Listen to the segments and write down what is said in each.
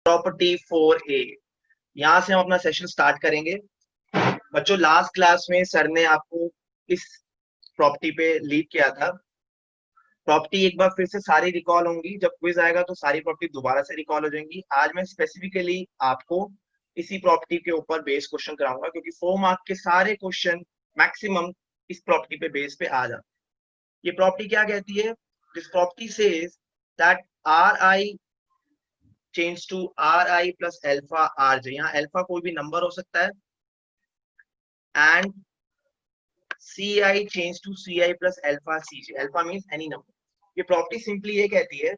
Property 4A। यहाँ से हम अपना सेशन स्टार्ट करेंगे। बच्चों लास्ट क्लास में सर ने आपको इस प्रॉपर्टी पे लीड किया था। प्रॉपर्टी एक बार फिर से सारी रिकॉल होंगी, जब क्विज आएगा तो सारी प्रॉपर्टी दोबारा से रिकॉल हो जाएंगी। आज मैं स्पेसिफिकली आपको इसी प्रॉपर्टी के ऊपर बेस क्वेश्चन कराऊंगा, क्योंकि 4 मार्क के सारे क्वेश्चन मैक्सिमम इस प्रॉपर्टी पे बेस पे आ जाते हैं। ये प्रॉपर्टी क्या कहती है? This property says that R I change to R I plus alpha R J. यहाँ एल्फा कोई भी नंबर हो सकता है, and C I change to C I plus alpha C J. Alpha means any number. ये property simply ये कहती है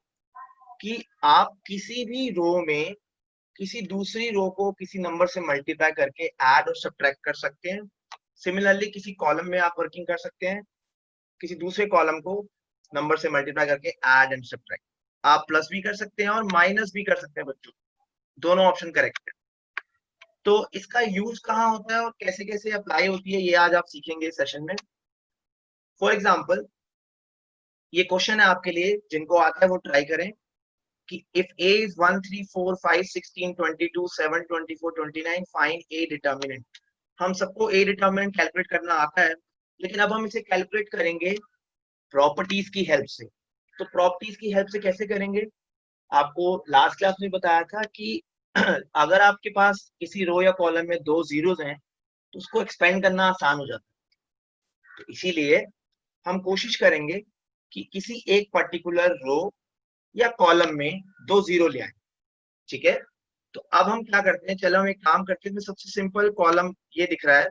कि आप किसी भी रो में किसी दूसरी रो को किसी नंबर से मल्टीप्लाई करके ऐड और सब्ट्रैक्ट कर सकते हैं। सिमिलरली किसी कॉलम में आप वर्किंग कर सकते हैं, किसी दूसरे कॉलम को नंबर से मल्टीप्लाई करके ऐड एंड सब्ट्रैक्ट। आप प्लस भी कर सकते हैं और माइनस भी कर सकते हैं बच्चों, दोनों ऑप्शन करेक्ट है। तो इसका यूज कहाँ होता है और कैसे कैसे अप्लाई होती है, ये आज आप सीखेंगे इस सेशन में। फॉर एग्जाम्पल ये क्वेश्चन है आपके लिए, जिनको आता है वो ट्राई करें कि if a is 1 3 4 5 16 22 7 24 29 find a determinant. हम सबको a डिटर्मिनेंट कैलकुलेट करना आता है, लेकिन अब हम इसे कैलकुलेट करेंगे प्रॉपर्टीज की हेल्प से। तो प्रॉपर्टीज की हेल्प से कैसे करेंगे? आपको लास्ट क्लास में बताया था कि अगर आपके पास किसी रो या कॉलम में दो जीरोस हैं तो उसको एक्सपेंड करना आसान हो जाता है। तो इसीलिए हम कोशिश करेंगे कि किसी एक पर्टिकुलर रो या कॉलम में दो जीरो ले आए। ठीक है, तो अब हम क्या करते हैं, चलो हम एक काम करते हैं। सबसे सिंपल कॉलम ये दिख रहा है,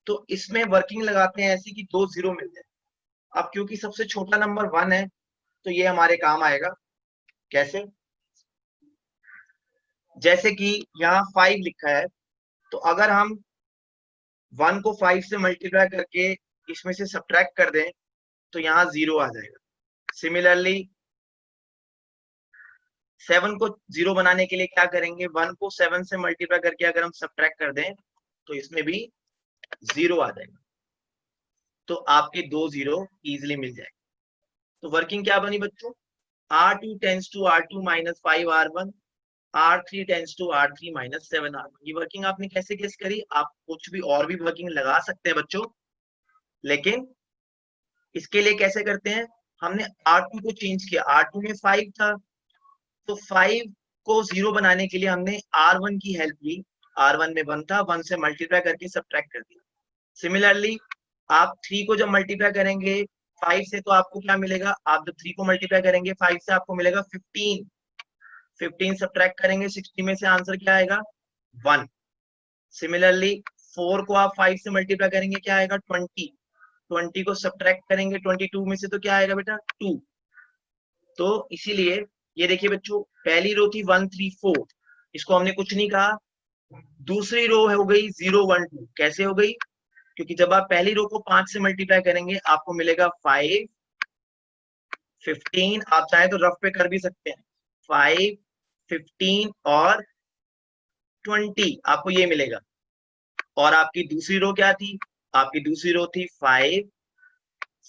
तो इसमें वर्किंग लगाते हैं ऐसी कि दो जीरो मिल जाए। अब क्योंकि सबसे छोटा नंबर 1 है तो ये हमारे काम आएगा। कैसे? जैसे कि यहाँ 5 लिखा है, तो अगर हम 1 को 5 से मल्टीप्लाई करके इसमें से सब्ट्रैक्ट कर दें तो यहाँ 0 आ जाएगा। सिमिलरली 7 को 0 बनाने के लिए क्या करेंगे, 1 को 7 से मल्टीप्लाई करके अगर हम सब्ट्रैक्ट कर दें तो इसमें भी 0 आ जाएगा। तो आपके दो जीरो इजिली मिल जाएगा। तो वर्किंग क्या बनी बच्चों? R2 tends to R2 minus 5R1, R3 tends to R3 minus 7R1। ये वर्किंग आपने कैसे गेस करी? आप कुछ भी और भी वर्किंग लगा सकते हैं बच्चों, लेकिन इसके लिए कैसे करते हैं, हमने R2 को चेंज किया। R2 में 5 था, तो 5 को 0 बनाने के लिए हमने R1 की हेल्प ली। R1 में 1 था, 1 से मल्टीप्लाई करके सब्ट्रैक्ट कर दिया। सिमिलरली आप 3 को जब मल्टीप्लाई करेंगे 5 से तो आपको क्या मिलेगा? आप जब 3 को मल्टीप्लाई करेंगे 5 से आपको मिलेगा 15। 15 सब्ट्रैक्ट करेंगे 60 में से आंसर क्या आएगा? 1। सिमिलरली 4 को आप 5 से मल्टीप्लाई करेंगे क्या आएगा? 20। 20 को सब्ट्रैक्ट करेंगे 22 में से तो क्या आएगा बेटा? 2। तो इसीलिए ये देखिए बच्चों, पहली रो थी 1 3 4, इसको हमने कुछ नहीं कहा। दूसरी रो हो गई 0 1 2। कैसे हो गई? क्योंकि जब आप पहली रो को 5 से मल्टीप्लाई करेंगे आपको मिलेगा 5 15। आप चाहे तो रफ पे कर भी सकते हैं, 5 15 और 20 आपको ये मिलेगा। और आपकी दूसरी रो क्या थी? आपकी दूसरी रो थी 5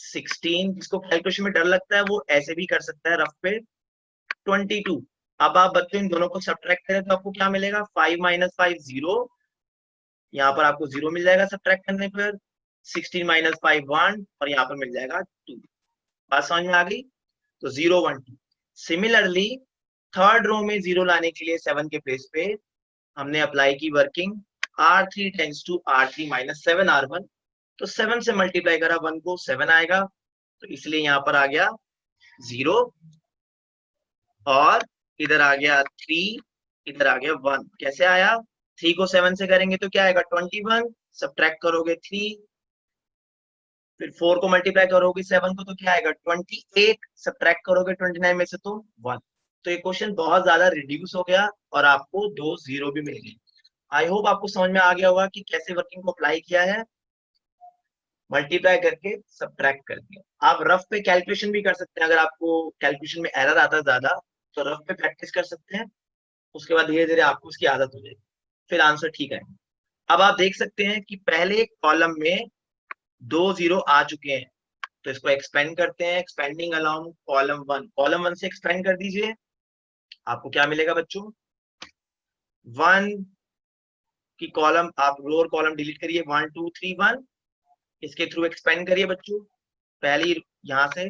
16। जिसको कैलकुलेशन में डर लगता है वो ऐसे भी कर सकता है रफ पे, 22। अब आप बच्चों इन दोनों को सब्ट्रैक्ट करें तो आपको क्या मिलेगा? 5 माइनस 5 0। यहाँ पर आपको 0 मिल जाएगा सब्ट्रैक्ट करने पर। 16 माइनस 5 1, और यहाँ पर मिल जाएगा 2। बात समझ में आ गई? तो 0 1 2। सिमिलरली थर्ड रो में 0 लाने के लिए 7 के प्लेस पे हमने अप्लाई की working R3 tends to R3 minus 7R1। तो 7 से मल्टीप्लाई करा 1 को, 7 आएगा, तो इसलिए यहाँ पर आ गया 0, और इधर आ गया 3, इधर आ गया 1। कैसे आया? 3 को 7 से करेंगे तो क्या आएगा? 21। सब्ट्रैक्ट करोगे 3, फिर 4 को मल्टीप्लाई करोगे 7 को तो क्या आएगा? 28। सब्ट्रैक्ट करोगे 29 में से तो 1। तो ये क्वेश्चन बहुत ज्यादा रिड्यूस हो गया और आपको दो जीरो भी मिल गए। आई होप आपको समझ में आ गया होगा कि कैसे वर्किंग को अप्लाई किया है, मल्टीप्लाई करके सब्ट्रैक्ट करके। आप रफ पे कैलकुलेशन भी कर सकते हैं, अगर आपको कैलकुलेशन में एरर आता है ज्यादा तो रफ पे प्रैक्टिस कर सकते हैं। उसके बाद धीरे धीरे आपको उसकी आदत हो जाएगी, फिर आंसर ठीक है। अब आप देख सकते हैं कि पहले कॉलम में दो जीरो आ चुके हैं, तो इसको एक्सपेंड करते हैं। एक्सपेंडिंग अलोंग कॉलम 1, कॉलम 1 से एक्सपेंड कर दीजिए, आपको क्या मिलेगा बच्चों? 1 की कॉलम आप रो और कॉलम डिलीट करिए, 1 2 3 1, इसके थ्रू एक्सपेंड करिए बच्चों। पहली यहां से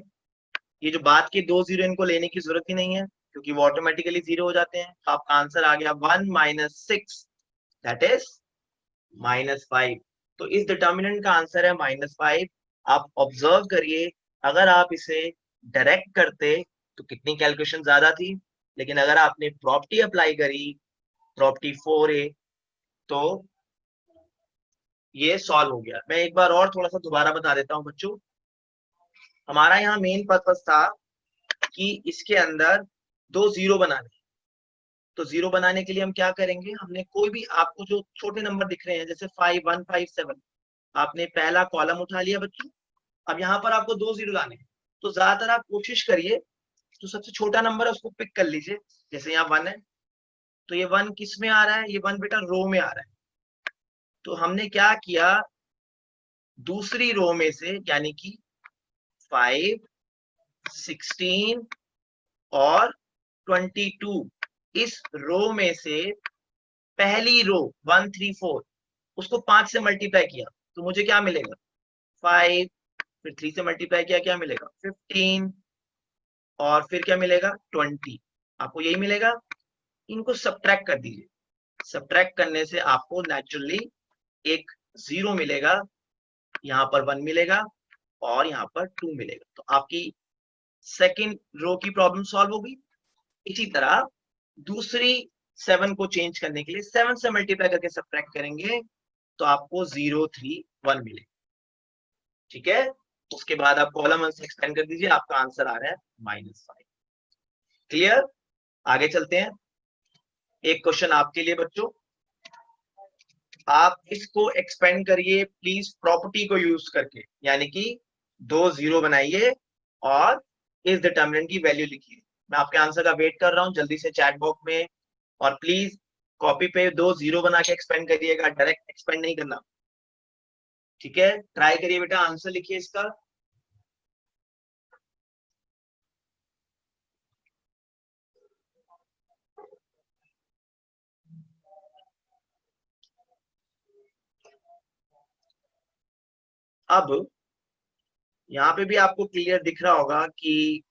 ये जो बात के 2 जीरो इनको लेने की जरूरत ही नहीं है क्योंकि वो ऑटोमेटिकली 0 हो जाते हैं। तो आपका आंसर आ गया 1 माइनस 6, दैट इज -5। तो इस डिटर्मिनेंट का आंसर है -5। आप ऑब्जर्व करिए, अगर आप इसे डायरेक्ट करते तो कितनी कैलकुलेशन ज्यादा थी, लेकिन अगर आपने प्रॉपर्टी अप्लाई करी, प्रॉपर्टी 4a, तो ये सॉल्व हो गया। मैं एक बार और थोड़ा सा दोबारा बता देता हूं बच्चों। हमारा यहाँ मेन पर्पस था कि इसके अंदर 2 जीरो बनाने। तो जीरो बनाने के लिए हम क्या करेंगे, हमने कोई भी आपको जो छोटे नंबर दिख रहे हैं जैसे 5 1 5 7, आपने पहला कॉलम उठा लिया बच्चों। अब यहाँ पर आपको 2 जीरो लाने हैं, तो ज्यादातर आप कोशिश करिए जो सबसे छोटा नंबर है उसको पिक कर लीजिए। जैसे यहाँ 1 है, तो ये 1 किस में आ रहा है, ये 1 बेटा रो में आ रहा है। तो हमने क्या किया, दूसरी रो में से यानी कि 5 16 और 22, इस रो में से पहली रो 1 3 4 उसको 5 से मल्टीप्लाई किया तो मुझे क्या मिलेगा, 5, फिर 3 से मल्टीप्लाई किया क्या मिलेगा, 15, और फिर क्या मिलेगा, 20। आपको यही मिलेगा। इनको सब्ट्रैक्ट कर दीजिए। सब्ट्रैक्ट करने से आपको नेचुरली एक 0 मिलेगा, यहाँ पर 1 मिलेगा और यहाँ पर 2 मिलेगा। तो आपकी सेकंड रो की प्रॉब्लम सॉल्व होगी। इसी तरह दूसरी 7 को चेंज करने के लिए 7 से मल्टीप्लाई करके सब्ट्रैक्ट करेंगे तो आपको 0 3 1 मिलेगा। ठीक है, उसके बाद आप कॉलम 1 से एक्सपेंड कर दीजिए, आपका आंसर आ रहा है -5। क्लियर, आगे चलते हैं। एक क्वेश्चन आपके लिए बच्चों, आप इसको एक्सपेंड करिए प्लीज प्रॉपर्टी को यूज करके, यानी कि 2 जीरो बनाइए और इस डिटर्मिनेंट की वैल्यू लिखिए। मैं आपके आंसर का वेट कर रहा हूं, जल्दी से चैट बॉक्स में, और प्लीज कॉपी पे 2 जीरो बना के एक्सपेंड करिएगा, डायरेक्ट एक्सपेंड नहीं करना। ठीक है, ट्राई करिए बेटा, आंसर लिखिए इसका। अब यहाँ पे भी आपको क्लियर दिख रहा होगा कि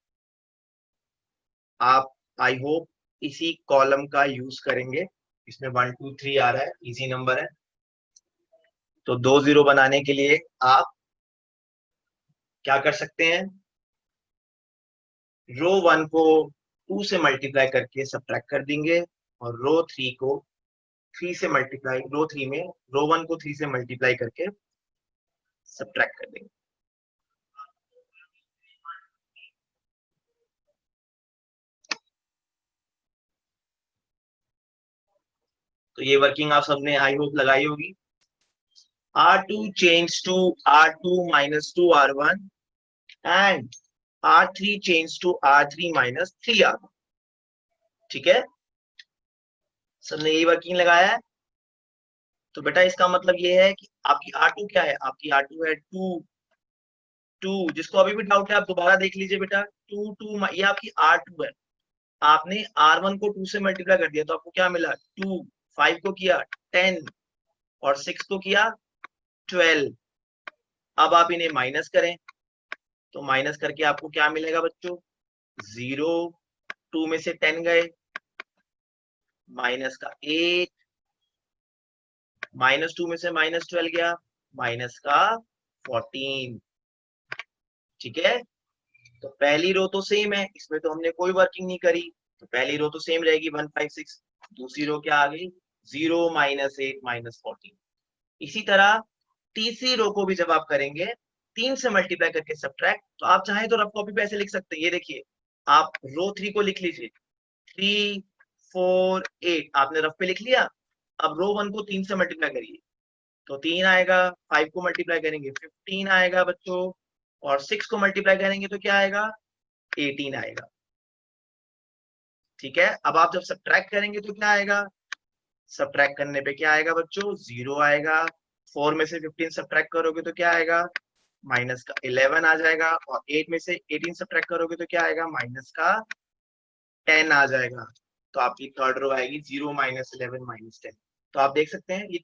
आप, आई होप, इसी कॉलम का यूज करेंगे। इसमें 1 2 3 आ रहा है, इजी नंबर है। तो 2 जीरो बनाने के लिए आप क्या कर सकते हैं, रो 1 को 2 से मल्टीप्लाई करके सब्ट्रैक्ट कर देंगे, और रो 3 को 3 से मल्टीप्लाई, रो 3 में रो 1 को 3 से मल्टीप्लाई करके सब्ट्रैक्ट कर देंगे। तो ये वर्किंग आप सबने आई होप लगाई होगी। R2 change to R2 minus 2R1 and R3 change to R3 minus 3R1। ठीक है, सबने यही वर्किंग लगाया है। तो बेटा इसका मतलब ये है कि आपकी R2 क्या है, आपकी R2 है 2 2। जिसको अभी भी डाउट है आप दोबारा देख लीजिए बेटा, 2 2 ये आपकी R2 है। आपने R1 को 2 से मल्टीप्लाई कर दिया तो आपको क्या मिला, 2, 5 को किया 10 और 6 को किया 12। अब आप इन्हें माइनस करें, तो माइनस करके आपको क्या मिलेगा बच्चों, 0, 2 में से 10 गए, माइनस का 8, -2 में से -12 गया, माइनस का 14। ठीक है, तो पहली रो तो सेम है, इसमें तो हमने कोई वर्किंग नहीं करी, तो पहली रो तो सेम रहेगी 1 5 6। दूसरी रो क्या आ गई, 0 -8 -14। इसी तरह तीसरी रो को भी जब आप करेंगे 3 से मल्टीप्लाई करके सब्ट्रैक्ट, तो आप चाहें तो रफ कॉपी पे ऐसे लिख सकते हैं। ये देखिए, आप रो 3 को लिख लीजिए, 3 4 8 आपने रफ पे लिख लिया। अब रो 1 को 3 से मल्टीप्लाई करिए तो 3 आएगा, 5 को मल्टीप्लाई करेंगे 15 आएगा बच्चों, और 6 को मल्टीप्लाई करेंगे तो क्या आएगा, 18 आएगा। ठीक है, अब आप जब सब्ट्रैक्ट करेंगे तो क्या आएगा, सब्ट्रैक्ट करने पे क्या आएगा बच्चों, 0 आएगा। 4 में से 15 सब्ट्रैक्ट करोगे तो क्या आएगा, माइनस का 11 आ जाएगा, और 8 में से 18 सब्ट्रैक्ट करोगे तो क्या आएगा, माइनस का 10 आ जाएगा। तो आपकी थर्ड रो आएगी 0 -11 -10। तो आप देख सकते हैं ये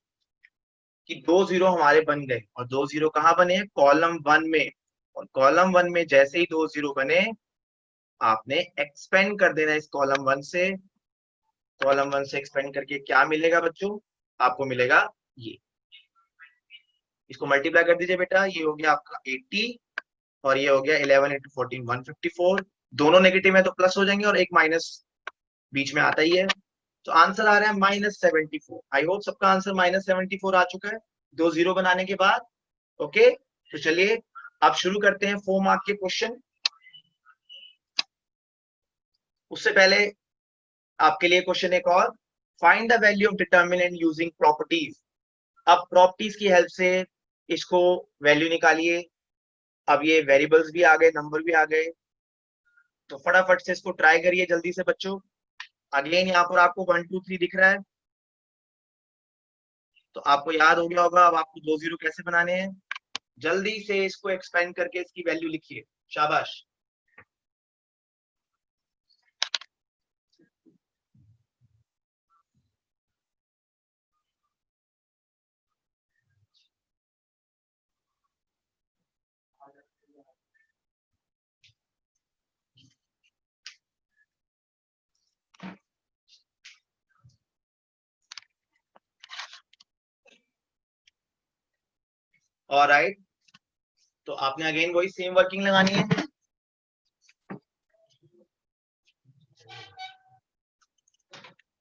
कि 2 0 हमारे बन गए, और 2 0 कहाँ बने हैं, कॉलम 1 में। और कॉलम 1 में जैसे ही 2 0 बने, आपने एक्सपेंड कर देना इस कॉलम 1 से। कॉलम 1 से एक्सपेंड करके क्या मिलेगा बच्चों, आपको मिलेगा ये। इसको मल्टीप्लाई कर दीजिए बेटा, ये हो गया आपका 80 और ये हो गया 11 × 14 154। दोनों नेगेटिव है तो प्लस हो जाएंगे और एक माइनस बीच में आता ही है। तो आंसर आ रहा है -74। आई होप सबका आंसर -74 आ चुका है 2 0 बनाने के बाद। ओके, तो चलिए अब शुरू करते हैं 4 मार्क के क्वेश्चन। उससे पहले आपके लिए क्वेश्चन एक और, find the value of determinant using properties. अब प्रॉपर्टीज की हेल्प से इसको वैल्यू निकालिए। अब ये वेरिएबल्स भी आ गए, नंबर भी आ गए, तो फटाफट से इसको ट्राई करिए जल्दी से बच्चों। अगेन यहाँ पर आपको 1 2 3 दिख रहा है, तो आपको याद हो गया होगा अब आपको 2 0 कैसे बनाने हैं। जल्दी से इसको एक्सपेंड करके इसकी वैल्यू लिखिए, शाबाश। ऑलराइट, तो आपने अगेन वही सेम वर्किंग लगानी है।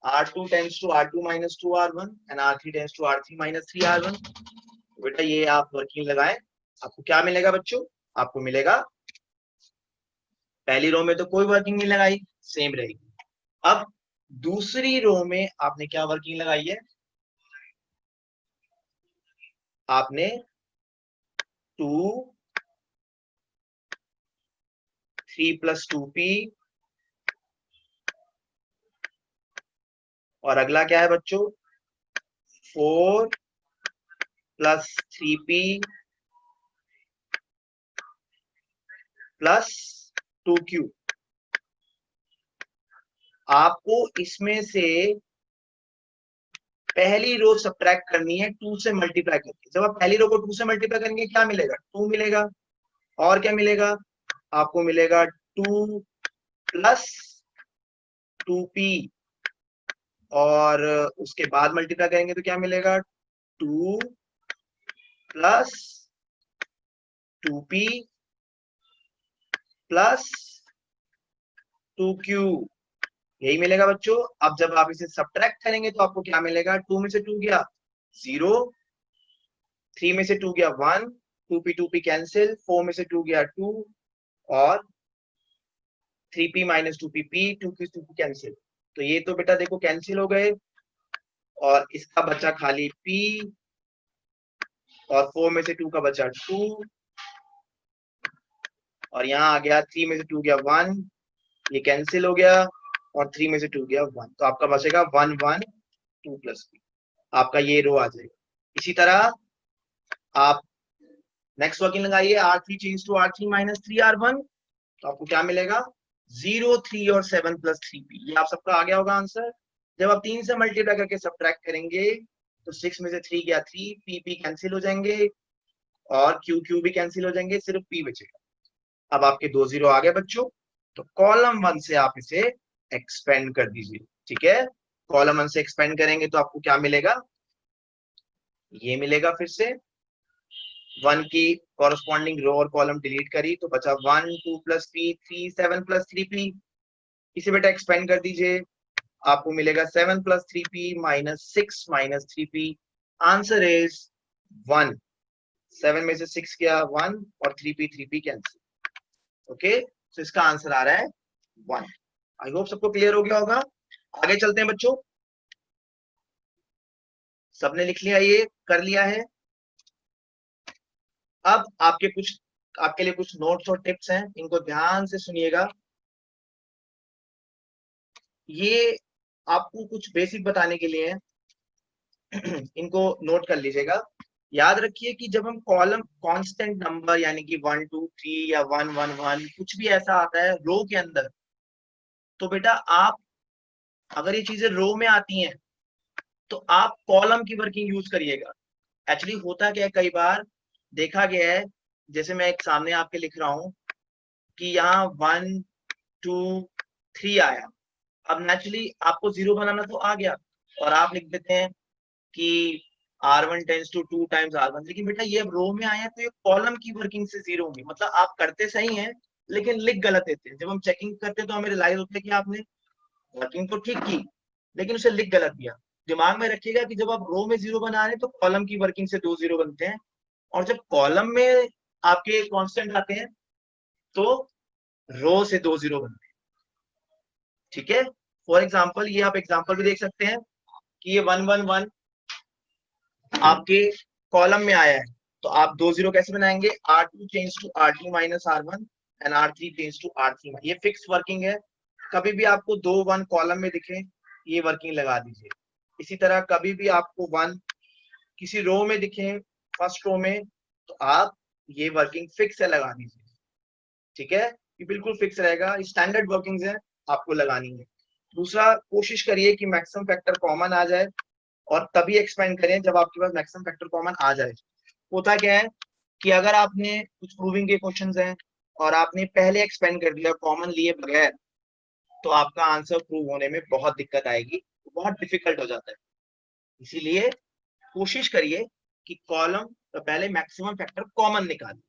R2 tends to R2 minus 2R1 and R3 tends to R3 minus 3R1। बेटा ये आप वर्किंग लगाएं, आपको क्या मिलेगा बच्चों, आपको मिलेगा, पहली रो में तो कोई वर्किंग नहीं लगाई, सेम रहेगी। अब दूसरी रो में आपने क्या वर्किंग लगाई है, आपने 2 3 + 2p, और अगला क्या है बच्चों, 4 + 3p + 2q। आपको इसमें से पहली रो सब्ट्रैक्ट करनी है 2 से मल्टीप्लाई करके। जब आप पहली रो को 2 से मल्टीप्लाई करेंगे क्या मिलेगा, 2 मिलेगा, और क्या मिलेगा, आपको मिलेगा 2 + 2p, और उसके बाद मल्टीप्लाई करेंगे तो क्या मिलेगा, 2 + 2p + 2q, यही मिलेगा बच्चों। अब जब आप इसे सब्ट्रैक्ट करेंगे तो आपको क्या मिलेगा, 2 में से 2 गया 0, 3 में से 2 गया 1, 2p कैंसिल, 4 में से 2 गया 2, और 3p - 2pp, 2q कैंसिल। तो ये तो बेटा देखो कैंसिल हो गए, और इसका बचा खाली p, और 4 में से 2 का बचा 2, और यहाँ आ गया 3 में से 2 गया 1, ये कैंसिल हो गया, और 3 में से 2 गया 1, तो आपका बचेगा 1 1 2 + p, आपका ये रो आ जाएगा। इसी तरह आप नेक्स्ट वर्किंग लगाइए, R3 change to R3 - 3R1, तो आपको क्या मिलेगा, 0 3 और 7 + 3p। ये आप सबका आ गया होगा आंसर। जब आप 3 से मल्टीप्लाई करके सब्ट्रैक्ट करेंगे तो 6 में से 3 गया 3, p कैंसिल हो जाएंगे, और q भी कैंसिल हो जाएंगे, सिर्फ p बचेगा। अब आपके 2 0 आ गए बच्चों, तो कॉलम 1 से आप इसे एक्सपेंड कर दीजिए, ठीक है। कॉलम 1 से एक्सपेंड करेंगे तो आपको क्या मिलेगा, ये मिलेगा। फिर से 1 की कॉरस्पॉन्डिंग रो और कॉलम डिलीट करी तो बचा 1 2 + p 3 7 + 3p। इसे बेटा एक्सपेंड कर दीजिए, आपको मिलेगा 7 + 3p - 6 - 3p। Answer is 1। 7 में से 6 गया 1, और 3p कैंसिल। ओके, तो इसका आंसर आ रहा है 1। आई होप सबको क्लियर हो गया होगा। आगे चलते हैं बच्चों, सबने लिख लिया, ये कर लिया है। अब आपके लिए कुछ नोट्स और टिप्स हैं, इनको ध्यान से सुनिएगा। ये आपको कुछ बेसिक बताने के लिए है, इनको नोट कर लीजिएगा। याद रखिए कि जब हम कॉलम कांस्टेंट नंबर यानी कि 1 2 3 या 1 1 1 कुछ भी ऐसा आता है रो के अंदर, तो बेटा आप अगर ये चीजें रो में आती हैं तो आप कॉलम की वर्किंग यूज करिएगा। एक्चुअली होता क्या है, कई बार देखा गया है, जैसे मैं एक सामने आपके लिख रहा हूं कि यहाँ 1 2 3 आया, अब नेचुरली आपको 0 बनाना तो आ गया और आप लिख देते हैं कि R1 tense to 2 times R1, लेकिन बेटा ये रो में आया तो ये कॉलम की वर्किंग से 0 होंगी, मतलब आप करते सही हैं लेकिन लिख गलत देते हैं। जब हम चेकिंग करते हैं तो हमें रियलाइज होता है कि आपने वर्किंग तो ठीक की लेकिन उसे लिख गलत दिया। दिमाग में रखिएगा कि जब आप रो में 0 बना रहे हैं तो कॉलम की वर्किंग से 2 0 बनते हैं, और जब कॉलम में आपके कांस्टेंट आते हैं तो रो से 2 0 बनते हैं। ठीक है, फॉर एग्जाम्पल ये आप एग्जाम्पल भी देख सकते हैं कि ये 1 1 1 आपके कॉलम में आया है, तो आप 2 0 कैसे बनाएंगे, R2 change to R2 minus R1 and R3 change to R3। ये फिक्स वर्किंग है, कभी भी आपको 2 1 कॉलम में दिखे ये वर्किंग लगा दीजिए। इसी तरह कभी भी आपको 1 किसी रो में दिखे फर्स्ट रो में तो आप ये वर्किंग फिक्स है लगा दीजिए। ठीक है, ये बिल्कुल फिक्स रहेगा, स्टैंडर्ड वर्किंग्स है, आपको लगानी है। दूसरा, कोशिश करिए कि मैक्सिमम फैक्टर कॉमन आ जाए और तभी एक्सपेंड करें जब आपके पास मैक्सिमम फैक्टर कॉमन आ जाए। होता क्या है कि अगर आपने कुछ प्रूविंग के क्वेश्चंस हैं और आपने पहले एक्सपेंड कर दिया कॉमन लिए बगैर, तो आपका आंसर प्रूव होने में बहुत दिक्कत आएगी, बहुत डिफिकल्ट हो जाता है। इसीलिए कोशिश करिए कि कॉलम तो पहले मैक्सिमम फैक्टर कॉमन निकालें,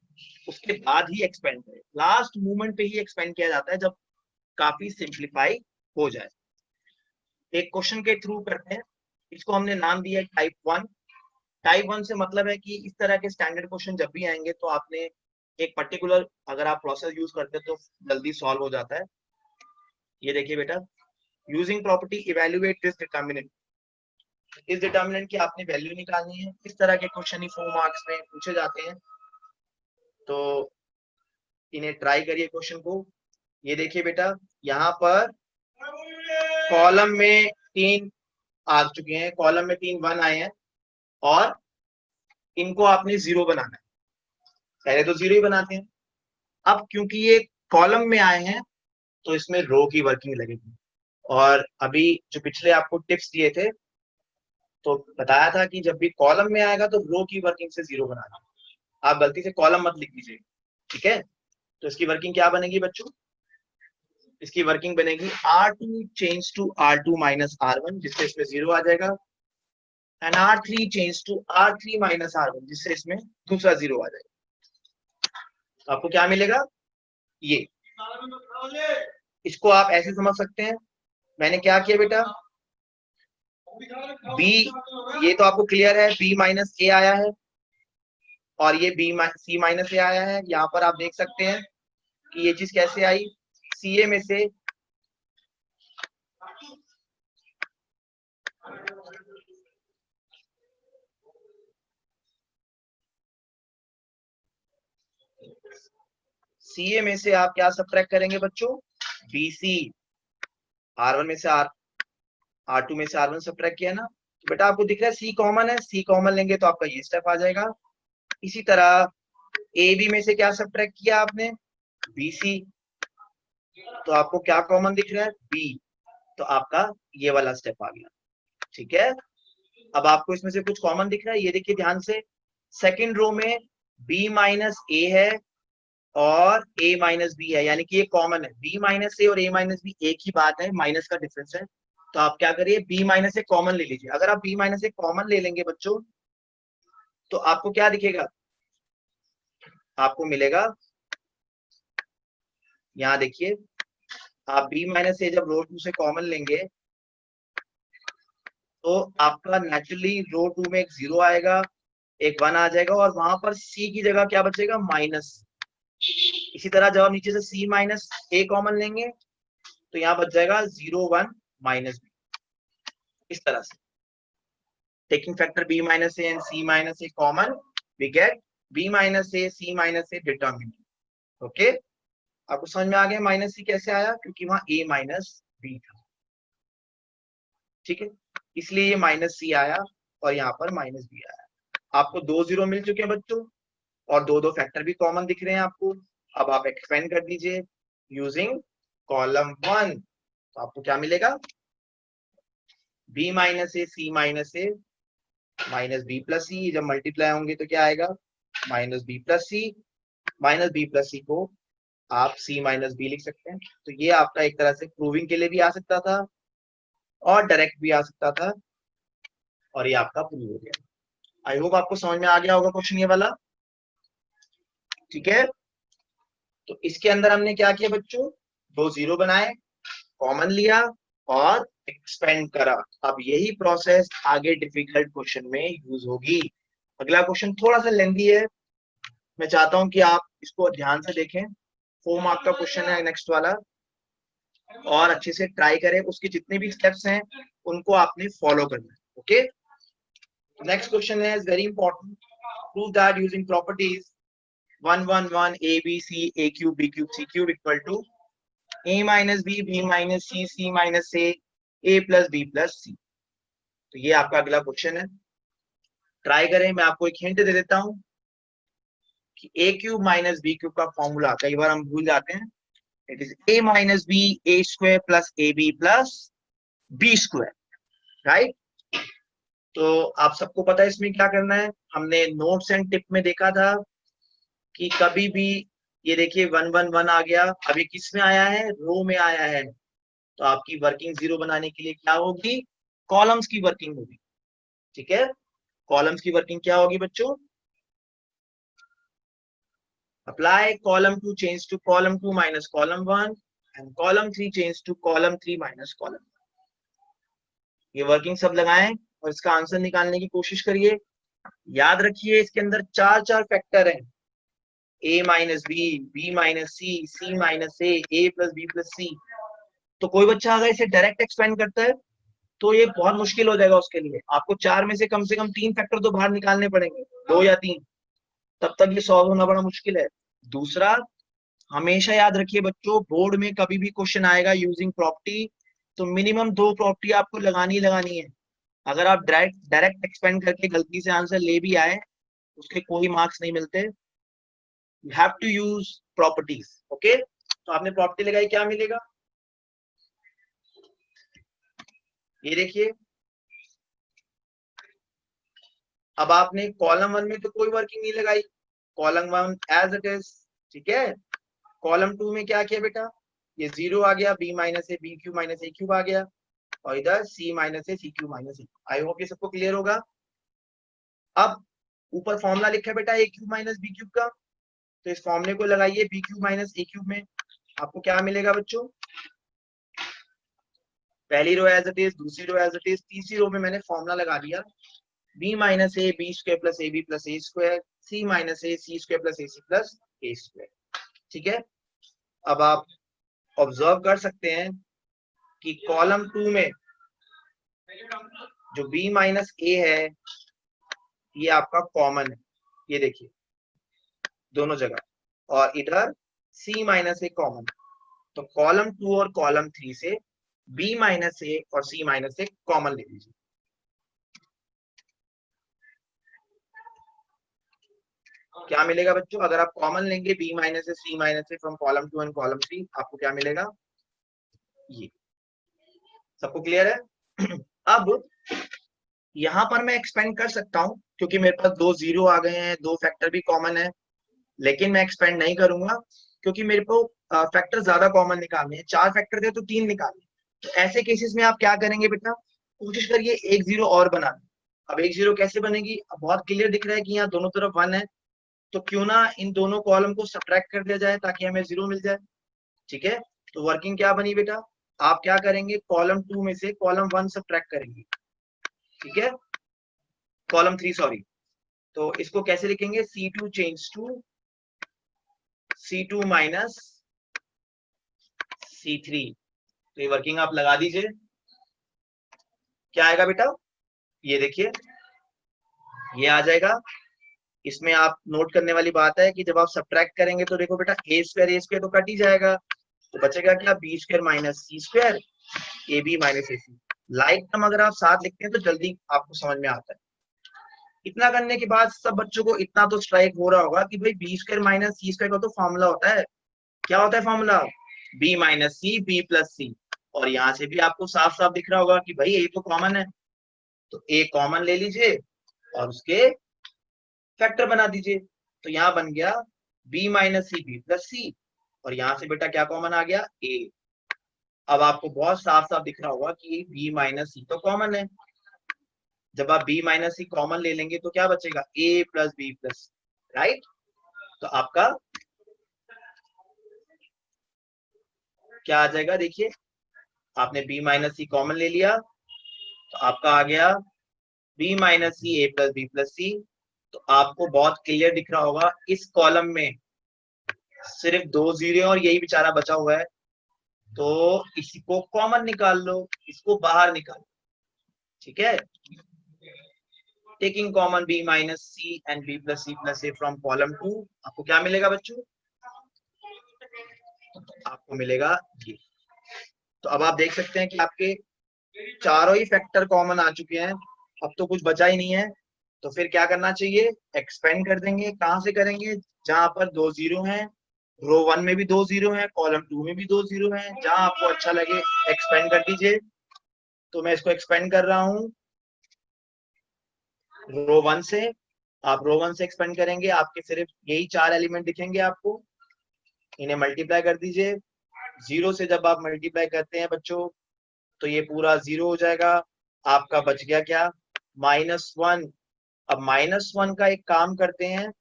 उसके बाद ही एक्सपेंड करें। लास्ट मूवमेंट पे ही एक्सपेंड किया जाता है जब काफी सिंप्लीफाई हो जाए। एक क्वेश्चन के थ्रू करते हैं, इसको हमने नाम दिया टाइप 1। टाइप 1 से मतलब है कि इस तरह के स्टैंडर्ड क्वेश्चन जब भी आएंगे तो आपने एक पर्टिकुलर अगर आप प्रोसेस यूज करते हैं तो जल्दी सॉल्व हो जाता है। ये देखिए बेटा, using property evaluate this determinant. इस डिटर्मिनेंट की आपने वैल्यू निकालनी है। इस तरह के क्वेश्चन ही 4 मार्क्स में पूछे जाते हैं, तो इन्हें ट्राई करिए क्वेश्चन को। ये देखिए बेटा, यहाँ पर कॉलम में 3 आ चुके हैं, कॉलम में 3 1 आए हैं और इनको आपने 0 बनाना है। पहले तो 0 ही बनाते हैं। अब क्योंकि ये कॉलम में आए हैं तो इसमें रो की वर्किंग लगेगी, और अभी जो पिछले आपको टिप्स दिए थे तो बताया था कि जब भी कॉलम में आएगा तो रो की वर्किंग से 0 बनाना। आप गलती से कॉलम मत लिख दीजिए, ठीक है। तो इसकी वर्किंग क्या बनेगी बच्चों, इसकी वर्किंग बनेगी R2 change to R2 minus R1, जिससे इसमें 0 आ जाएगा, and R3 change to R3 minus R1, जिससे इसमें दूसरा 0 आ जाएगा। तो आपको क्या मिलेगा, ये। इसको आप ऐसे समझ सकते हैं, मैंने क्या किया बेटा, बी, ये तो आपको क्लियर है, बी माइनस ए आया है और ये बी सी माइनस ए आया है। यहाँ पर आप देख सकते हैं कि ये चीज कैसे आई, सी ए में से सीए में से आप क्या सब्ट्रैक्ट करेंगे बच्चों, बीसी। R1 में से R2 में से R1 सब्ट्रैक्ट किया ना, तो बेटा आपको दिख रहा है सी कॉमन है, सी कॉमन लेंगे तो आपका ये स्टेप आ जाएगा। इसी तरह ए बी में से क्या सब्ट्रैक्ट किया आपने, बीसी, तो आपको क्या कॉमन दिख रहा है, बी, तो आपका ये वाला स्टेप आ गया। ठीक है, अब आपको इसमें से कुछ कॉमन दिख रहा है, ये देखिए ध्यान से, सेकंड रो में बी माइनस ए है और a माइनस बी है, यानी कि ये कॉमन है। b माइनस ए और a माइनस बी एक ही बात है, माइनस का डिफरेंस है। तो आप क्या करिए, b माइनस ए कॉमन ले लीजिए। अगर आप b माइनस ए कॉमन ले लेंगे बच्चों तो आपको क्या दिखेगा, आपको मिलेगा, यहाँ देखिए, आप b माइनस ए जब रो 2 से कॉमन लेंगे तो आपका नेचुरली रो 2 में एक 0 आएगा, एक 1 आ जाएगा और वहां पर c की जगह क्या बचेगा, माइनस। इसी तरह जब आप नीचे से c माइनस ए कॉमन लेंगे तो यहाँ बच जाएगा 0 1 माइनस बी। इस तरह से taking factor b minus a and c minus a common, we get b minus a c minus a determinant. Okay, आपको समझ में आ गया माइनस सी कैसे आया, क्योंकि वहां a माइनस बी था। ठीक है, इसलिए ये माइनस सी आया और यहाँ पर माइनस बी आया। आपको 2 0 मिल चुके हैं बच्चों और 2 2 फैक्टर भी कॉमन दिख रहे हैं आपको। अब आप एक्सपेंड कर दीजिए यूजिंग कॉलम 1, तो आपको क्या मिलेगा, B minus A C minus A minus B plus सी, जब मल्टीप्लाई होंगे तो क्या आएगा, माइनस बी प्लस सी। माइनस बी प्लस सी को आप सी माइनस बी लिख सकते हैं। तो ये आपका एक तरह से प्रूविंग के लिए भी आ सकता था और डायरेक्ट भी आ सकता था, और ये आपका प्रूव हो गया। आई होप आपको समझ में आ गया होगा क्वेश्चन ये वाला। ठीक है, तो इसके अंदर हमने क्या किया बच्चों, दो जीरो बनाए, कॉमन लिया और एक्सपेंड करा। अब यही प्रोसेस आगे डिफिकल्ट क्वेश्चन में यूज होगी। अगला क्वेश्चन थोड़ा सा लेंथी है, मैं चाहता हूं कि आप इसको ध्यान से देखें। 4 मार्क का क्वेश्चन है नेक्स्ट वाला, और अच्छे से ट्राई करें। उसके जितने भी स्टेप्स हैं उनको आपने फॉलो करना है। ओके, नेक्स्ट क्वेश्चन है very important. Prove that using properties 1 1 1 a b c a cube b cube c cube equal to a minus b minus c minus a plus b plus c। तो ये आपका अगला question है, try करें। मैं आपको एक हिंट दे देता हूं कि a cube minus b cube का फॉर्मूला कई बार हम भूल जाते हैं। It is a minus b a square plus A B plus B square, right. तो आप सबको पता है इसमें क्या करना है। हमने नोट्स एंड टिप में देखा था कि कभी भी, ये देखिए 1 1 1 आ गया, अभी किस में आया है, रो में आया है। तो आपकी वर्किंग जीरो बनाने के लिए क्या होगी, कॉलम्स की वर्किंग होगी। ठीक है, कॉलम्स की वर्किंग क्या होगी बच्चों, apply column 2 change to column 2 minus column 1 and column 3 change to column 3 minus column 1। ये वर्किंग सब लगाएं और इसका आंसर निकालने की कोशिश करिए। याद रखिए इसके अंदर चार चार फैक्टर हैं, a minus B minus C minus A plus B plus C. तो कोई बच्चा अगर इसे डायरेक्ट एक्सपेंड करता है तो ये बहुत मुश्किल हो जाएगा उसके लिए। आपको चार में से कम 3 फैक्टर तो बाहर निकालने पड़ेंगे, 2 या 3, तब तक ये सॉल्व होना बड़ा मुश्किल है। दूसरा, हमेशा याद रखिए बच्चों, बोर्ड में कभी भी क्वेश्चन आएगा यूजिंग प्रॉपर्टी तो मिनिमम 2 प्रॉपर्टी आपको लगानी है। अगर आप डायरेक्ट डायरेक्ट एक्सपेंड करके गलती से आंसर ले भी आए, उसके कोई मार्क्स नहीं मिलते। You have to use properties. Okay, तो आपने प्रॉपर्टी लगाई, क्या मिलेगा, ये देखिए। अब आपने कॉलम 1 में तो कोई वर्किंग नहीं लगाई, कॉलम 1 एज इट इज। ठीक है, कॉलम 2 में क्या किया बेटा, ये जीरो आ गया, B minus A B cube minus A cube आ गया, और इधर C minus A C cube minus A. I hope ये सबको क्लियर होगा। अब ऊपर फॉर्मूला लिखा है बेटा ए क्यूब माइनस बी क्यूब का, तो इस फॉर्मूले को लगाइए B cube minus A cube में। आपको क्या मिलेगा बच्चों, पहली रो एज इट इज, दूसरी रो एज इट इज, तीसरी रो में मैंने फॉर्मूला लगा दिया B minus A B square plus A B plus A square, C minus A C square plus A C plus A square. ठीक है, अब आप ऑब्जर्व कर सकते हैं कि कॉलम 2 में जो b माइनस ए है ये आपका कॉमन है, ये देखिए दोनों जगह, और इधर c माइनस ए कॉमन। तो कॉलम 2 और कॉलम 3 से b माइनस ए और c माइनस ए कॉमन ले लीजिए। क्या मिलेगा बच्चों, अगर आप कॉमन लेंगे b minus A C minus A from column 2 and column 3, आपको क्या मिलेगा, ये। सबको क्लियर है। अब यहां पर मैं एक्सपेंड कर सकता हूं क्योंकि मेरे पास 2 जीरो आ गए हैं, 2 फैक्टर भी कॉमन है, लेकिन मैं एक्सपेंड नहीं करूंगा क्योंकि मेरे को फैक्टर ज्यादा कॉमन निकालने हैं। 4 फैक्टर थे तो 3 निकालने। तो ऐसे केसेस में आप क्या करेंगे बेटा, कोशिश करिए एक जीरो और बनाने। अब एक जीरो कैसे बनेगी, अब बहुत क्लियर दिख रहा है कि यहाँ दोनों तरफ 1 है, तो क्यों ना इन दोनों कॉलम को सब्ट्रैक्ट कर दिया जाए ताकि हमें जीरो मिल जाए। ठीक है, तो वर्किंग क्या बनी बेटा, आप क्या करेंगे, कॉलम 2 में से कॉलम 1 सब्ट्रैक्ट करेंगे। ठीक है, कॉलम 3 सॉरी। तो इसको कैसे लिखेंगे, C2 change to C2 minus C3। तो ये वर्किंग आप लगा दीजिए, क्या आएगा बेटा, ये देखिए ये आ जाएगा। इसमें आप नोट करने वाली बात है कि जब आप सब्ट्रैक्ट करेंगे तो देखो बेटा ए स्क्वायर तो कट ही जाएगा, तो बचेगा क्या, B square minus C square A B minus A C. Like term अगर आप साथ लिखते हैं तो जल्दी आपको समझ में आता है। इतना करने के बाद सब बच्चों को इतना तो स्ट्राइक हो रहा होगा कि भाई B square minus C square का तो फॉर्मूला होता है, क्या होता है formula, B minus C B plus C, और यहाँ से भी आपको साफ साफ दिख रहा होगा कि भाई ए तो कॉमन है, तो ए कॉमन ले लीजिए और उसके फैक्टर बना दीजिए। तो यहाँ बन गया b minus C B plus C, और यहाँ से बेटा क्या कॉमन आ गया, a। अब आपको बहुत साफ साफ दिख रहा होगा कि b माइनस सी तो कॉमन है। जब आप b माइनस सी कॉमन ले लेंगे तो क्या बचेगा, a plus B plus, right. तो आपका क्या आ जाएगा, देखिए आपने b माइनस सी कॉमन ले लिया तो आपका आ गया b माइनस सी ए प्लस बी प्लस सी। तो आपको बहुत क्लियर दिख रहा होगा इस कॉलम में सिर्फ 2 जीरो और यही बेचारा बचा हुआ है, तो इसी को कॉमन निकाल लो, इसको बाहर निकालो, ठीक है। Taking common b minus C and b plus C plus A from column 2, आपको क्या मिलेगा बच्चों, आपको मिलेगा ये। तो अब आप देख सकते हैं कि आपके चारों ही फैक्टर कॉमन आ चुके हैं, अब तो कुछ बचा ही नहीं है। तो फिर क्या करना चाहिए, एक्सपेंड कर देंगे। कहां से करेंगे, जहां पर 2 जीरो हैं, रो 1 में भी 2 जीरो हैं, कॉलम 2 में भी 2 जीरो हैं, जहां आपको अच्छा लगे एक्सपेंड कर दीजिए। तो मैं इसको एक्सपेंड कर रहा हूं रो 1 से। आप रो 1 से एक्सपेंड करेंगे, आपके सिर्फ यही 4 एलिमेंट दिखेंगे आपको, इन्हें मल्टीप्लाई कर दीजिए। जीरो से जब आप मल्टीप्लाई करते हैं बच्चों तो ये पूरा जीरो हो जाएगा, आपका बच गया क्या, -1। अब -1 का एक काम करते हैं,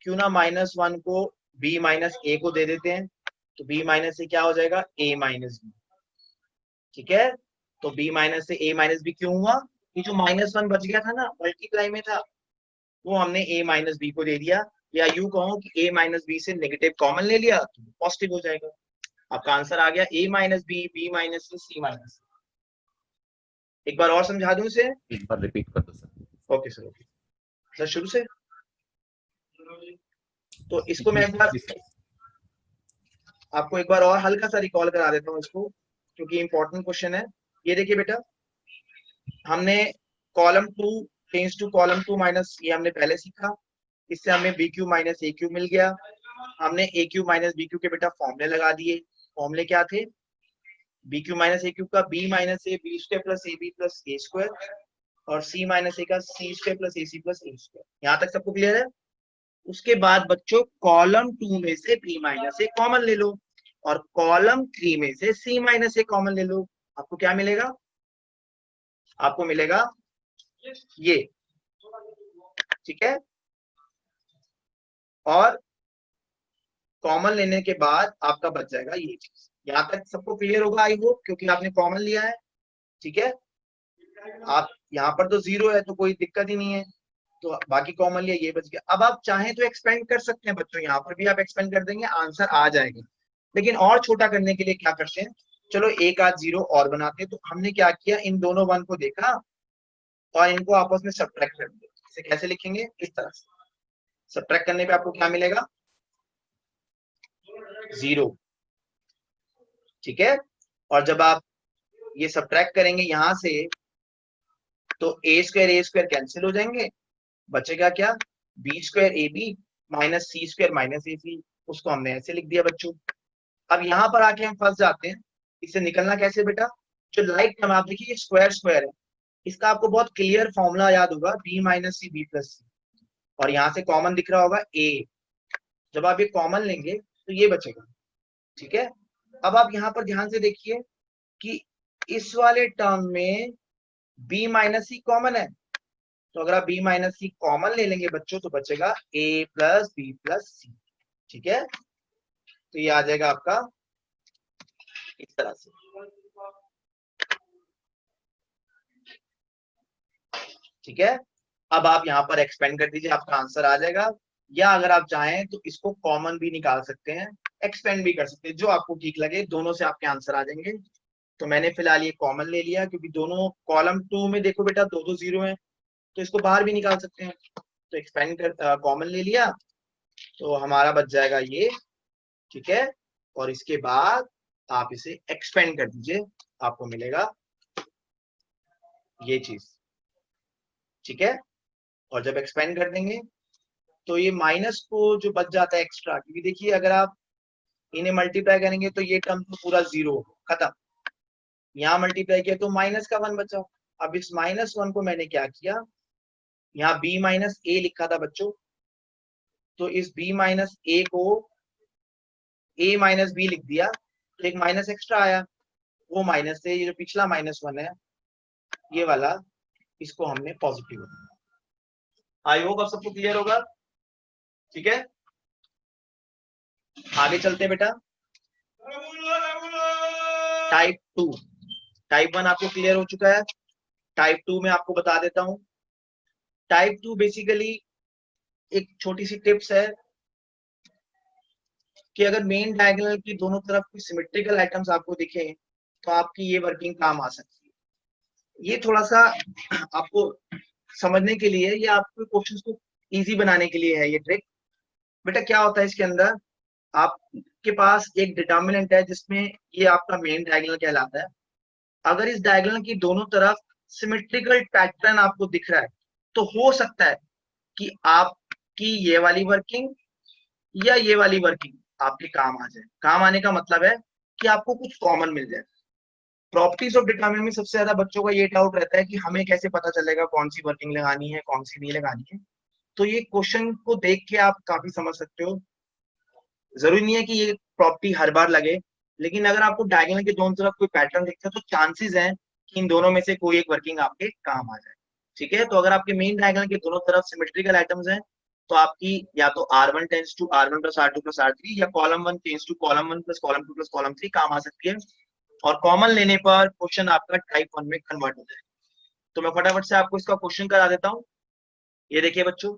क्यों ना -1 को b माइनस ए को दे देते हैं, तो b माइनस ए क्या हो जाएगा, a माइनस बी, ठीक है। तो b माइनस से a माइनस बी क्यों हुआ, ये जो -1 बच गया था ना मल्टीप्लाई में था, वो हमने a माइनस बी को दे दिया, या यूं कहो कि a माइनस बी से नेगेटिव कॉमन ले लिया तो पॉजिटिव हो जाएगा। आपका आंसर आ गया a minus B, b minus C, c minus. एक बार और समझा दूं इसे, एक बार रिपीट कर दो sir. Okay sir, okay sir, शुरू से। तो इसको मैं एक बार आपको एक बार और हल्का सा रिकॉल करा देता हूँ इसको, क्योंकि इंपॉर्टेंट क्वेश्चन है। ये देखिए बेटा, हमने column 2 change to column 2 minus, ये हमने पहले सीखा। इससे हमें B cube minus A cube मिल गया। हमने A cube minus B cube के बेटा फॉर्मूले लगा दिए। फॉर्मूले क्या थे, B cube minus A cube का B minus A B square plus A B plus A square, और सी माइनस ए का C square plus A C plus A square. यहाँ तक सबको क्लियर है। उसके बाद बच्चों कॉलम 2 में से b माइनस ए कॉमन ले लो, और कॉलम 3 में से c माइनस ए कॉमन ले लो। आपको क्या मिलेगा, आपको मिलेगा ये, ठीक है। और कॉमन लेने के बाद आपका बच जाएगा ये चीज। यहाँ तक सबको क्लियर होगा आई होप, क्योंकि आपने कॉमन लिया है, ठीक है। आप यहाँ पर तो जीरो है तो कोई दिक्कत ही नहीं है, तो बाकी कॉमन लिया, ये बच गया। अब आप चाहें तो एक्सपेंड कर सकते हैं बच्चों, यहाँ पर भी आप एक्सपेंड कर देंगे, आंसर आ जाएगा। लेकिन और छोटा करने के लिए क्या करते हैं, चलो एक आध जीरो और बनाते हैं। तो हमने क्या किया, इन दोनों वन को देखा और इनको आपस में सब्ट्रैक्ट कर दिया। इसे कैसे लिखेंगे, इस तरह से। सब्ट्रैक्ट करने पे आपको क्या मिलेगा, 0, ठीक है। और जब आप ये सब्ट्रैक्ट करेंगे यहां से, तो ए स्क्वायर कैंसिल हो जाएंगे, बचेगा क्या, B square A B minus C square minus A C. उसको हमने ऐसे लिख दिया बच्चों। अब यहाँ पर आके हम फंस जाते हैं, इससे निकलना कैसे बेटा, जो लाइक टर्म आप देखिए स्क्वायर स्क्वायर है, इसका आपको बहुत क्लियर फॉर्मूला याद होगा, B minus C B plus C, और यहाँ से कॉमन दिख रहा होगा ए। जब आप ये कॉमन लेंगे तो ये बचेगा, ठीक है। अब आप यहाँ पर ध्यान से देखिए कि इस वाले टर्म में b माइनस सी कॉमन है, तो अगर आप b माइनस सी कॉमन ले लेंगे बच्चों तो बचेगा a प्लस बी प्लस सी, ठीक है। तो ये आ जाएगा आपका इस तरह से, ठीक है। अब आप यहाँ पर एक्सपेंड कर दीजिए, आपका आंसर आ जाएगा। या अगर आप चाहें तो इसको कॉमन भी निकाल सकते हैं, एक्सपेंड भी कर सकते हैं, जो आपको ठीक लगे, दोनों से आपके आंसर आ जाएंगे। तो मैंने फिलहाल ये कॉमन ले लिया, क्योंकि दोनों कॉलम 2 में देखो बेटा दो दो जीरो है, तो इसको बाहर भी निकाल सकते हैं। तो एक्सपेंड कर कॉमन ले लिया, तो हमारा बच जाएगा ये, ठीक है। और इसके बाद आप इसे एक्सपेंड कर दीजिए, आपको मिलेगा ये चीज, ठीक है। और जब एक्सपेंड कर देंगे तो ये माइनस को जो बच जाता है एक्स्ट्रा, क्योंकि देखिए अगर आप इन्हें मल्टीप्लाई करेंगे तो ये टर्म तो पूरा जीरो खत्म, यहाँ मल्टीप्लाई किया तो माइनस का 1 बचा। अब इस -1 को मैंने क्या किया, यहाँ b माइनस ए लिखा था बच्चों, तो इस b माइनस ए को a माइनस बी लिख दिया, तो एक माइनस एक्स्ट्रा आया, वो माइनस से ये जो पिछला -1 है ये वाला, इसको हमने पॉजिटिव। आई होप अब सबको क्लियर होगा, ठीक है। आगे चलते हैं बेटा। टाइप 2, टाइप 1 आपको क्लियर हो चुका है, टाइप 2 में आपको बता देता हूं। टाइप 2 बेसिकली एक छोटी सी टिप्स है कि अगर मेन डायगोनल की दोनों तरफ कोई सिमेट्रिकल आइटम्स आपको दिखे तो आपकी ये वर्किंग काम आ सकती है। ये थोड़ा सा आपको समझने के लिए, ये आपके क्वेश्चंस को इजी बनाने के लिए है ये ट्रिक। बेटा क्या होता है इसके अंदर, आपके पास एक डिटर्मिनेंट है जिसमें ये आपका मेन डायगोनल कहलाता है। अगर इस डायगोनल की दोनों तरफ सिमेट्रिकल पैटर्न आपको दिख रहा है तो हो सकता है कि आपकी ये वाली वर्किंग या ये वाली वर्किंग आपके काम आ जाए। काम आने का मतलब है कि आपको कुछ कॉमन मिल जाए। प्रॉपर्टीज ऑफ डिटरमिनेंट में सबसे ज्यादा बच्चों का ये डाउट रहता है कि हमें कैसे पता चलेगा कौन सी वर्किंग लगानी है कौन सी नहीं लगानी है। तो ये क्वेश्चन को देख के आप काफी समझ सकते हो। जरूरी नहीं है कि ये प्रॉपर्टी हर बार लगे, लेकिन अगर आपको डायगोनल के दोनों तरफ कोई पैटर्न दिखता है तो चांसेस हैं कि इन दोनों में से कोई एक वर्किंग आपके काम आ जाए, ठीक है। तो अगर आपके मेन डायगोनल के दोनों तरफ सिमेट्रिकल आइटम्स हैं तो आपकी या तो R1 tends to R1 plus R2 plus R3 या column 1 tends to column 1 plus column 2 plus column 3 काम आ सकती है, और कॉमन लेने पर क्वेश्चन आपका टाइप 1 में कन्वर्ट हो जाए। तो मैं फटाफट से आपको इसका क्वेश्चन करा देता हूँ। ये देखिए बच्चों।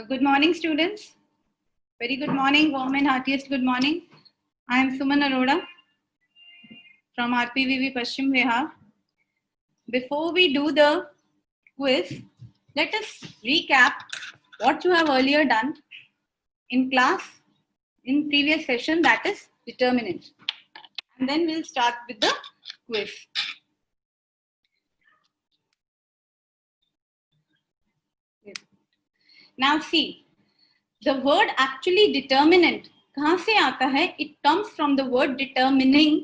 Good morning, students. Very good morning, warm and heartiest good morning. I am Suman Arora from RPVV Paschim Vihar. Before we do the quiz, let us recap what you have earlier done in class in previous session, that is determinant. And then we'll start with the quiz. Now see, the word actually determinant कहाँ से आता है? It comes from the word determining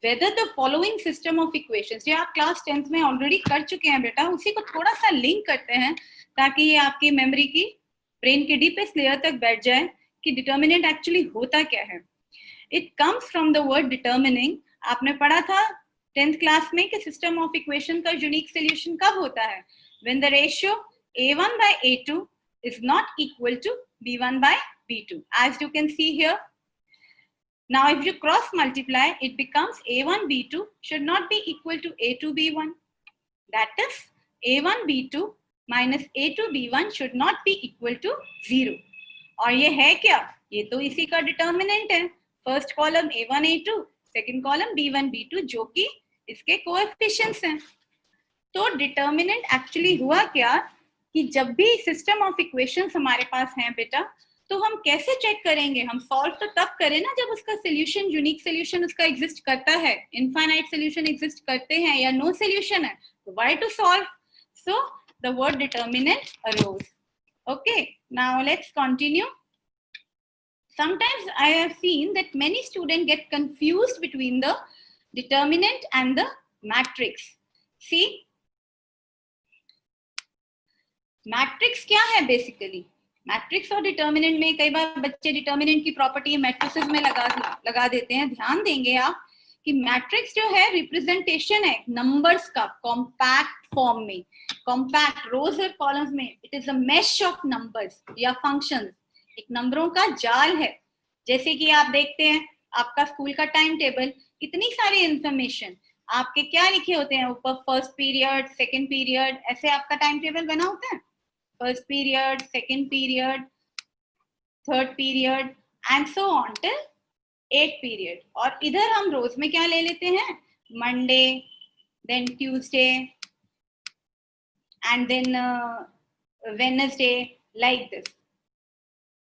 whether the following system of equations, ये आप class 10th में already कर चुके हैं बेटा, उसी को थोड़ा सा लिंक करते हैं ताकि ये आपकी मेमोरी की ब्रेन के डीपेस्ट लेयर तक बैठ जाए कि डिटर्मिनेंट एक्चुअली होता क्या है। It comes from the word determining. आपने पढ़ा था 10th क्लास में कि सिस्टम ऑफ इक्वेशन का यूनिक सोल्यूशन कब होता है? When the ratio A1 by A2 is not equal to B1 by B2, as you can see here. Now if you cross multiply, it becomes A1 B2 should not be equal to A2 B1. That is A1 B2 minus A2 B1 should not be equal to 0. और ये है क्या? ये तो इसी का determinant है। First column A1 A2, second column B1 B2 जो कि इसके कोएफिशिएंट्स हैं। तो डिटर्मिनेंट एक्चुअली हुआ क्या कि जब भी सिस्टम ऑफ इक्वेशंस हमारे पास हैं बेटा, तो हम कैसे चेक करेंगे? हम सॉल्व तो तब करें ना जब उसका सोल्यूशन, यूनिक सोल्यूशन उसका एग्जिस्ट करता है, इनफाइनाइट सोल्यूशन एग्जिस्ट करते हैं या नो सोल्यूशन है, तो why to solve? So the word determinant arose. Okay, now let's continue. Sometimes I have seen that many students get confused between the determinant and the matrix. See, matrix क्या है basically? Matrix और determinant में कई बार बच्चे determinant की property matrices में लगा देते हैं। ध्यान देंगे आप कि मैट्रिक्स जो है रिप्रेजेंटेशन है नंबर्स का कॉम्पैक्ट फॉर्म में, कॉम्पैक्ट रोज और कॉलम्स में। It is a mash of numbers या फंक्शंस, एक नंबरों का जाल है। जैसे कि आप देखते हैं आपका स्कूल का टाइम टेबल, इतनी सारी इंफॉर्मेशन आपके क्या लिखे होते हैं ऊपर, फर्स्ट पीरियड, सेकंड पीरियड, ऐसे आपका टाइम टेबल बना होता है। First period, second period, third period and so on till 8 period. और इधर हम रोज में क्या ले लेते हैं? Monday, then Tuesday and then Wednesday, like this.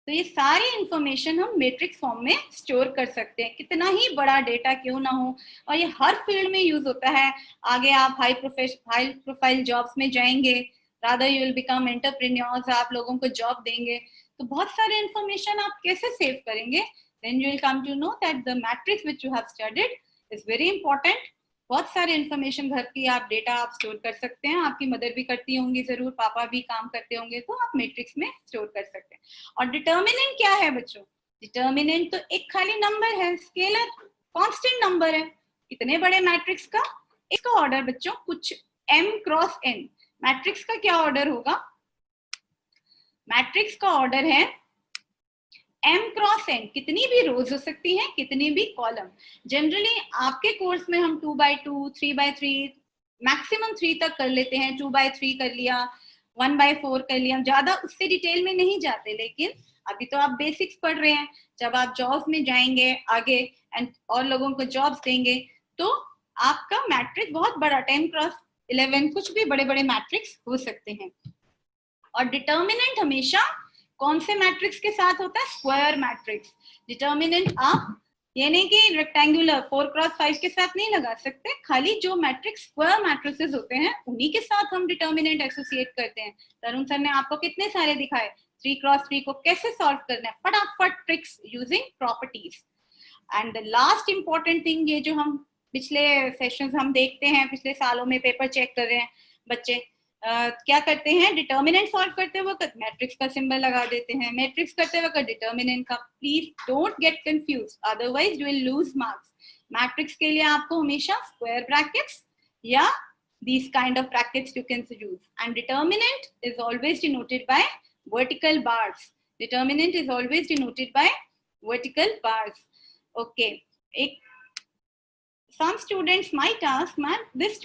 तो ये सारी इंफॉर्मेशन हम मैट्रिक्स फॉर्म में स्टोर कर सकते हैं, कितना ही बड़ा डेटा क्यों ना हो। और ये हर फील्ड में यूज होता है। आगे आप हाई प्रोफाइल जॉब्स में जाएंगे, rather you will become entrepreneurs, आप लोगों को जॉब देंगे, तो बहुत सारे इंफॉर्मेशन आप कैसे सेव करेंगे? Then you will come to know that the matrix which you have studied is very important बहुत सारे इंफॉर्मेशन घर की आप डेटा आप स्टोर कर सकते हैं, आपकी मदर भी करती होंगी जरूर, पापा भी काम करते होंगे, तो आप मैट्रिक्स में स्टोर कर सकते हैं। और डिटर्मिनेंट क्या है बच्चों? डिटर्मिनेंट तो एक खाली नंबर है, स्केलर कांस्टेंट नंबर है। इतने बड़े मैट्रिक्स का इसका ऑर्डर बच्चों कुछ m क्रॉस n, मैट्रिक्स का क्या ऑर्डर होगा? मैट्रिक्स का ऑर्डर है m क्रॉस n, कितनी भी रोज हो सकती हैं, कितनी भी कॉलम। जनरली आपके कोर्स में हम 2x2, 3x3, मैक्सिमम 3 तक कर लेते हैं, 2x3 कर लिया, 1x4 कर लिया, ज्यादा उससे डिटेल में नहीं जाते। लेकिन अभी तो आप बेसिक्स पढ़ रहे हैं, जब आप जॉब्स में जाएंगे आगे एंड और लोगों को जॉब्स देंगे तो आपका मैट्रिक्स बहुत बड़ा 10 क्रॉस 11 कुछ भी बड़े बड़े मैट्रिक्स हो सकते हैं। और डिटर्मिनेंट हमेशा कौन से मैट्रिक्स के साथ होता है? Square matrix. डिटर्मिनेंट आप ये नहीं कि रेक्टेंगुलर 4x5 के साथ नहीं लगा सकते, खाली जो मैट्रिक्स स्क्वायर मैट्रिसेस होते हैं उन्हीं के साथ हम डिटर्मिनेंट एसोसिएट करते हैं। तरुण सर ने आपको कितने सारे दिखाए, 3x3 को कैसे सॉल्व करना है, फटाफट tricks using properties. And the last important thing, ये जो हम पिछले सेशंस हम देखते हैं, पिछले सालों में पेपर चेक कर रहे हैं बच्चे, क्या करते हैं? डिटर्मिनेंट सॉल्व करते वक्त मैट्रिक्स का सिंबल लगा देते हैं, मैट्रिक्स करते वक्त डिटर्मिनेंट का। Please don't get confuse, otherwise you will lose marks. Matrix के लिए आपको हमेशा स्क्वायर ब्रैकेट्स या these kind of brackets you can use, and determinant is always denoted by vertical bars. Determinant is always denoted by vertical bars. Okay, some students might ask, man, this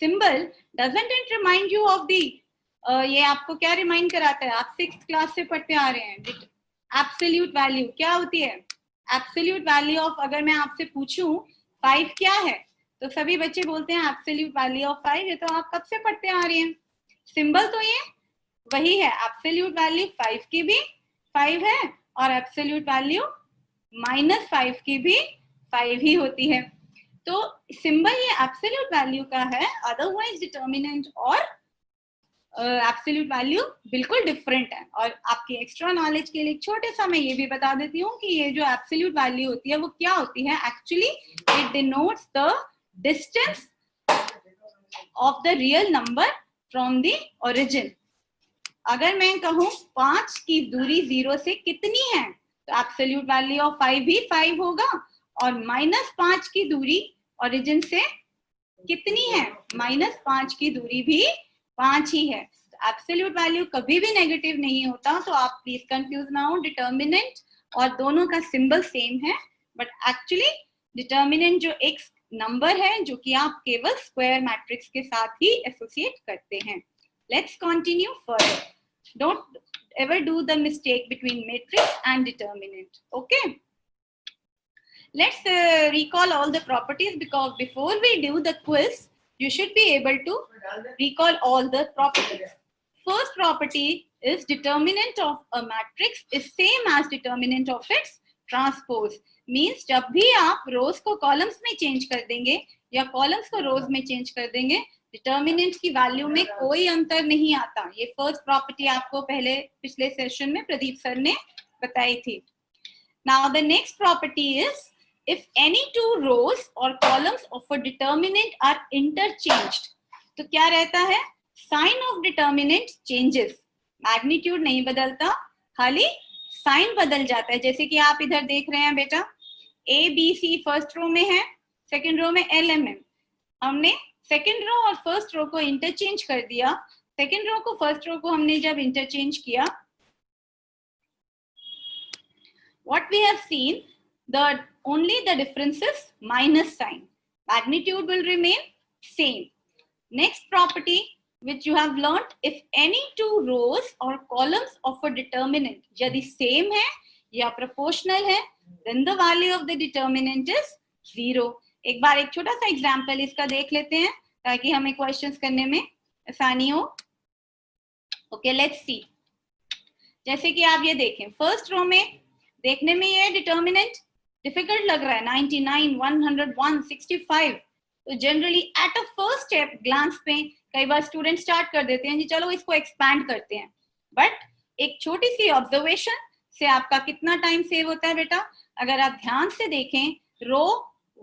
symbol doesn't it remind you of the ये आपको क्या remind कराता है? आप 6th class से पढ़ते आ रहे हैं, एब्सोल्यूट वैल्यू क्या होती है? एब्सोल्यूट वैल्यू ऑफ, अगर मैं आपसे पूछूं 5 क्या है, तो सभी बच्चे बोलते हैं एब्सोल्यूट वैल्यू ऑफ 5। ये तो आप कब से पढ़ते आ रहे हैं। सिंबल तो ये वही है, एब्सोल्यूट वैल्यू 5 की भी 5 है और एब्सोल्यूट वैल्यू -5 की भी 5 ही होती है। तो सिंबल ये एब्सोल्यूट वैल्यू का है, अदरवाइज डिटर्मिनेंट और एब्सोल्यूट वैल्यू बिल्कुल डिफरेंट है। और आपकी एक्स्ट्रा नॉलेज के लिए छोटे सा मैं ये भी बता देती हूँ कि ये जो एब्सोल्यूट वैल्यू होती है वो क्या होती है? Actually it denotes the distance of the real number from the origin. अगर मैं कहूँ 5 की दूरी 0 से कितनी है, तो एब्सोल्यूट वैल्यू ऑफ 5 भी 5 होगा, और -5 की दूरी ओरिजिन से कितनी है? -5 की दूरी भी 5 ही है। एब्सोल्यूट वैल्यू कभी भी नेगेटिव नहीं होता, तो आप प्लीज कंफ्यूज ना हो। डिटर्मिनेंट और दोनों का सिंबल सेम है, बट एक्चुअली डिटर्मिनेंट जो एक नंबर है जो कि आप केवल स्क्वायर मैट्रिक्स के साथ ही एसोसिएट करते हैं। Let's continue further. Don't ever do the mistake between matrix and determinant. Okay, let's recall all the properties, because before we do the quiz you should be able to recall all the properties. First property is determinant of a matrix is same as determinant of its transpose. Means जब भी आप रोज को columns में change कर देंगे या columns को रोज में चेंज कर देंगे, डिटर्मिनेंट की वैल्यू में कोई अंतर नहीं आता। ये फर्स्ट प्रॉपर्टी आपको पिछले सेशन में प्रदीप सर ने बताई थी। Now the next property is if any two rows or columns of a determinant are interchanged, तो क्या रहता है? Sign of determinant changes, magnitude नहीं बदलता, खाली साइन बदल जाता है। जैसे कि आप इधर देख रहे हैं बेटा, A B C first row में है, सेकंड रो में एल एम एन। हमने सेकंड रो और फर्स्ट रो को इंटरचेंज कर दिया। सेकंड रो को फर्स्ट रो को हमने जब इंटरचेंज किया, what we have seen, only the difference is minus sign. Magnitude will remain same. Next property which you have learnt, if any two rows or columns of a determinant यदि same है या proportional है, then the value of the determinant is 0. एक बार एक छोटा सा example इसका देख लेते हैं ताकि हमें क्वेश्चंस करने में आसानी हो। Okay, let's see. जैसे कि आप ये देखें, फर्स्ट रो में देखने में ये डिटर्मिनेंट डिफिकल्ट लग रहा है, 99, 101, 65। तो generally at a first step glance पे कई बार स्टूडेंट स्टार्ट कर देते हैं जी चलो इसको एक्सपैंड करते हैं, बट एक छोटी सी ऑब्जर्वेशन से आपका कितना टाइम सेव होता है बेटा। अगर आप ध्यान से देखें, रो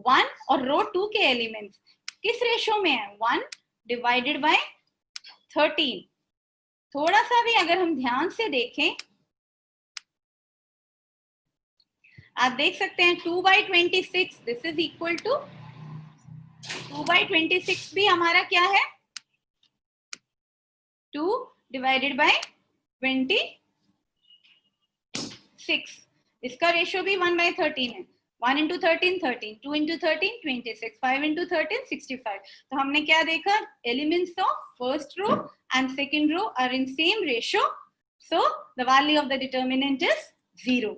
1 और रो 2 के एलिमेंट्स किस रेशो में है, 1 डिवाइडेड बाय 13। थोड़ा सा भी अगर हम ध्यान से देखें, आप देख सकते हैं 2/26 दिस इज इक्वल टू 2/26 भी हमारा क्या है, 2 डिवाइडेड बाय 26। इसका रेशियो भी 1/13 है। 1 into 13 13, 2 into 13 26, 5 into 13 65। तो हमने क्या देखा, elements of first row and second row are in same ratio, so the value of the determinant is 0.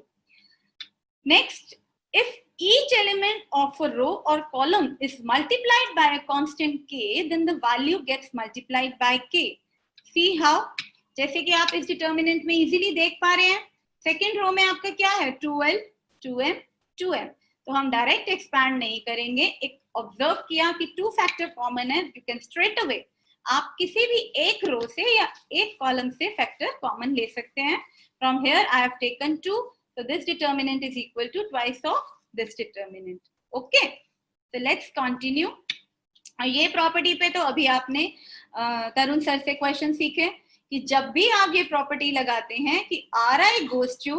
Next, if each element of a row or column is multiplied by a constant k, then the value gets multiplied by k. See how? जैसे कि आप इस determinant में easily देख पा रहे हैं, second row में आपका क्या है, 2l 2m 2m। तो हम डायरेक्ट एक्सपैंड नहीं करेंगे, एक ऑब्जर्व किया कि 2 फैक्टर कॉमन है, यू कैन स्ट्रेट अवे आप किसी भी एक रो से या एक कॉलम से फैक्टर कॉमन ले सकते हैं। From here I have taken 2, so this determinant is equal to twice of this determinant. Okay, so let's continue. ये प्रॉपर्टी पे तो अभी आपने तरुण सर से क्वेश्चन सीखे कि जब भी आप ये प्रॉपर्टी लगाते हैं कि Ri goes to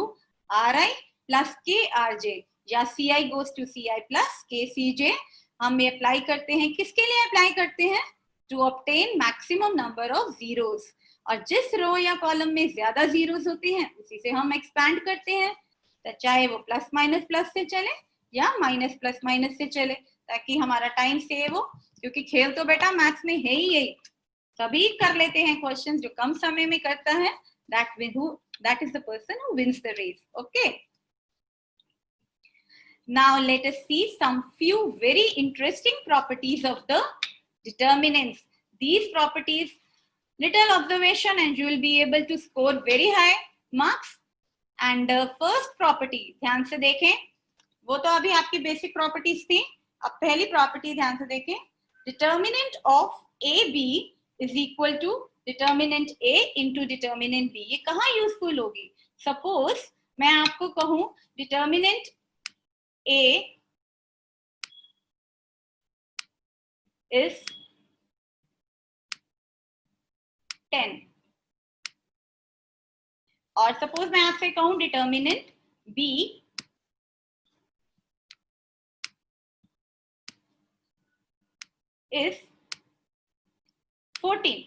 Ri plus KRJ या Ci goes to Ci plus KCJ, हम ये अप्लाई करते हैं, किसके लिए अप्लाई करते हैं, to obtain maximum number of zeros. और जिस रो या कॉलम में ज्यादा जीरोस होते हैं उसी से हम एक्सपैंड करते हैं, तो चाहे वो प्लस माइनस प्लस से चले या माइनस प्लस माइनस से चले, ताकि हमारा टाइम सेव हो। क्योंकि खेल तो बेटा मैथ्स में है ही यही, तभी कर लेते हैं क्वेश्चन, जो कम समय में करता है that is the person who wins the race. Okay, now let us see some few very interesting properties of the determinants. These properties, little observation and you will be able to score very high marks. And first property ध्यान से देखें, वो तो अभी आपकी basic properties थी, अब पहली प्रॉपर्टी ध्यान से देखें, determinant of A B is equal to determinant A into determinant B. ये कहाँ यूजफुल होगी, सपोज मैं आपको कहूं डिटर्मिनेंट ए इज 10 और सपोज मैं आपसे कहूं डिटर्मिनेंट बी is 14.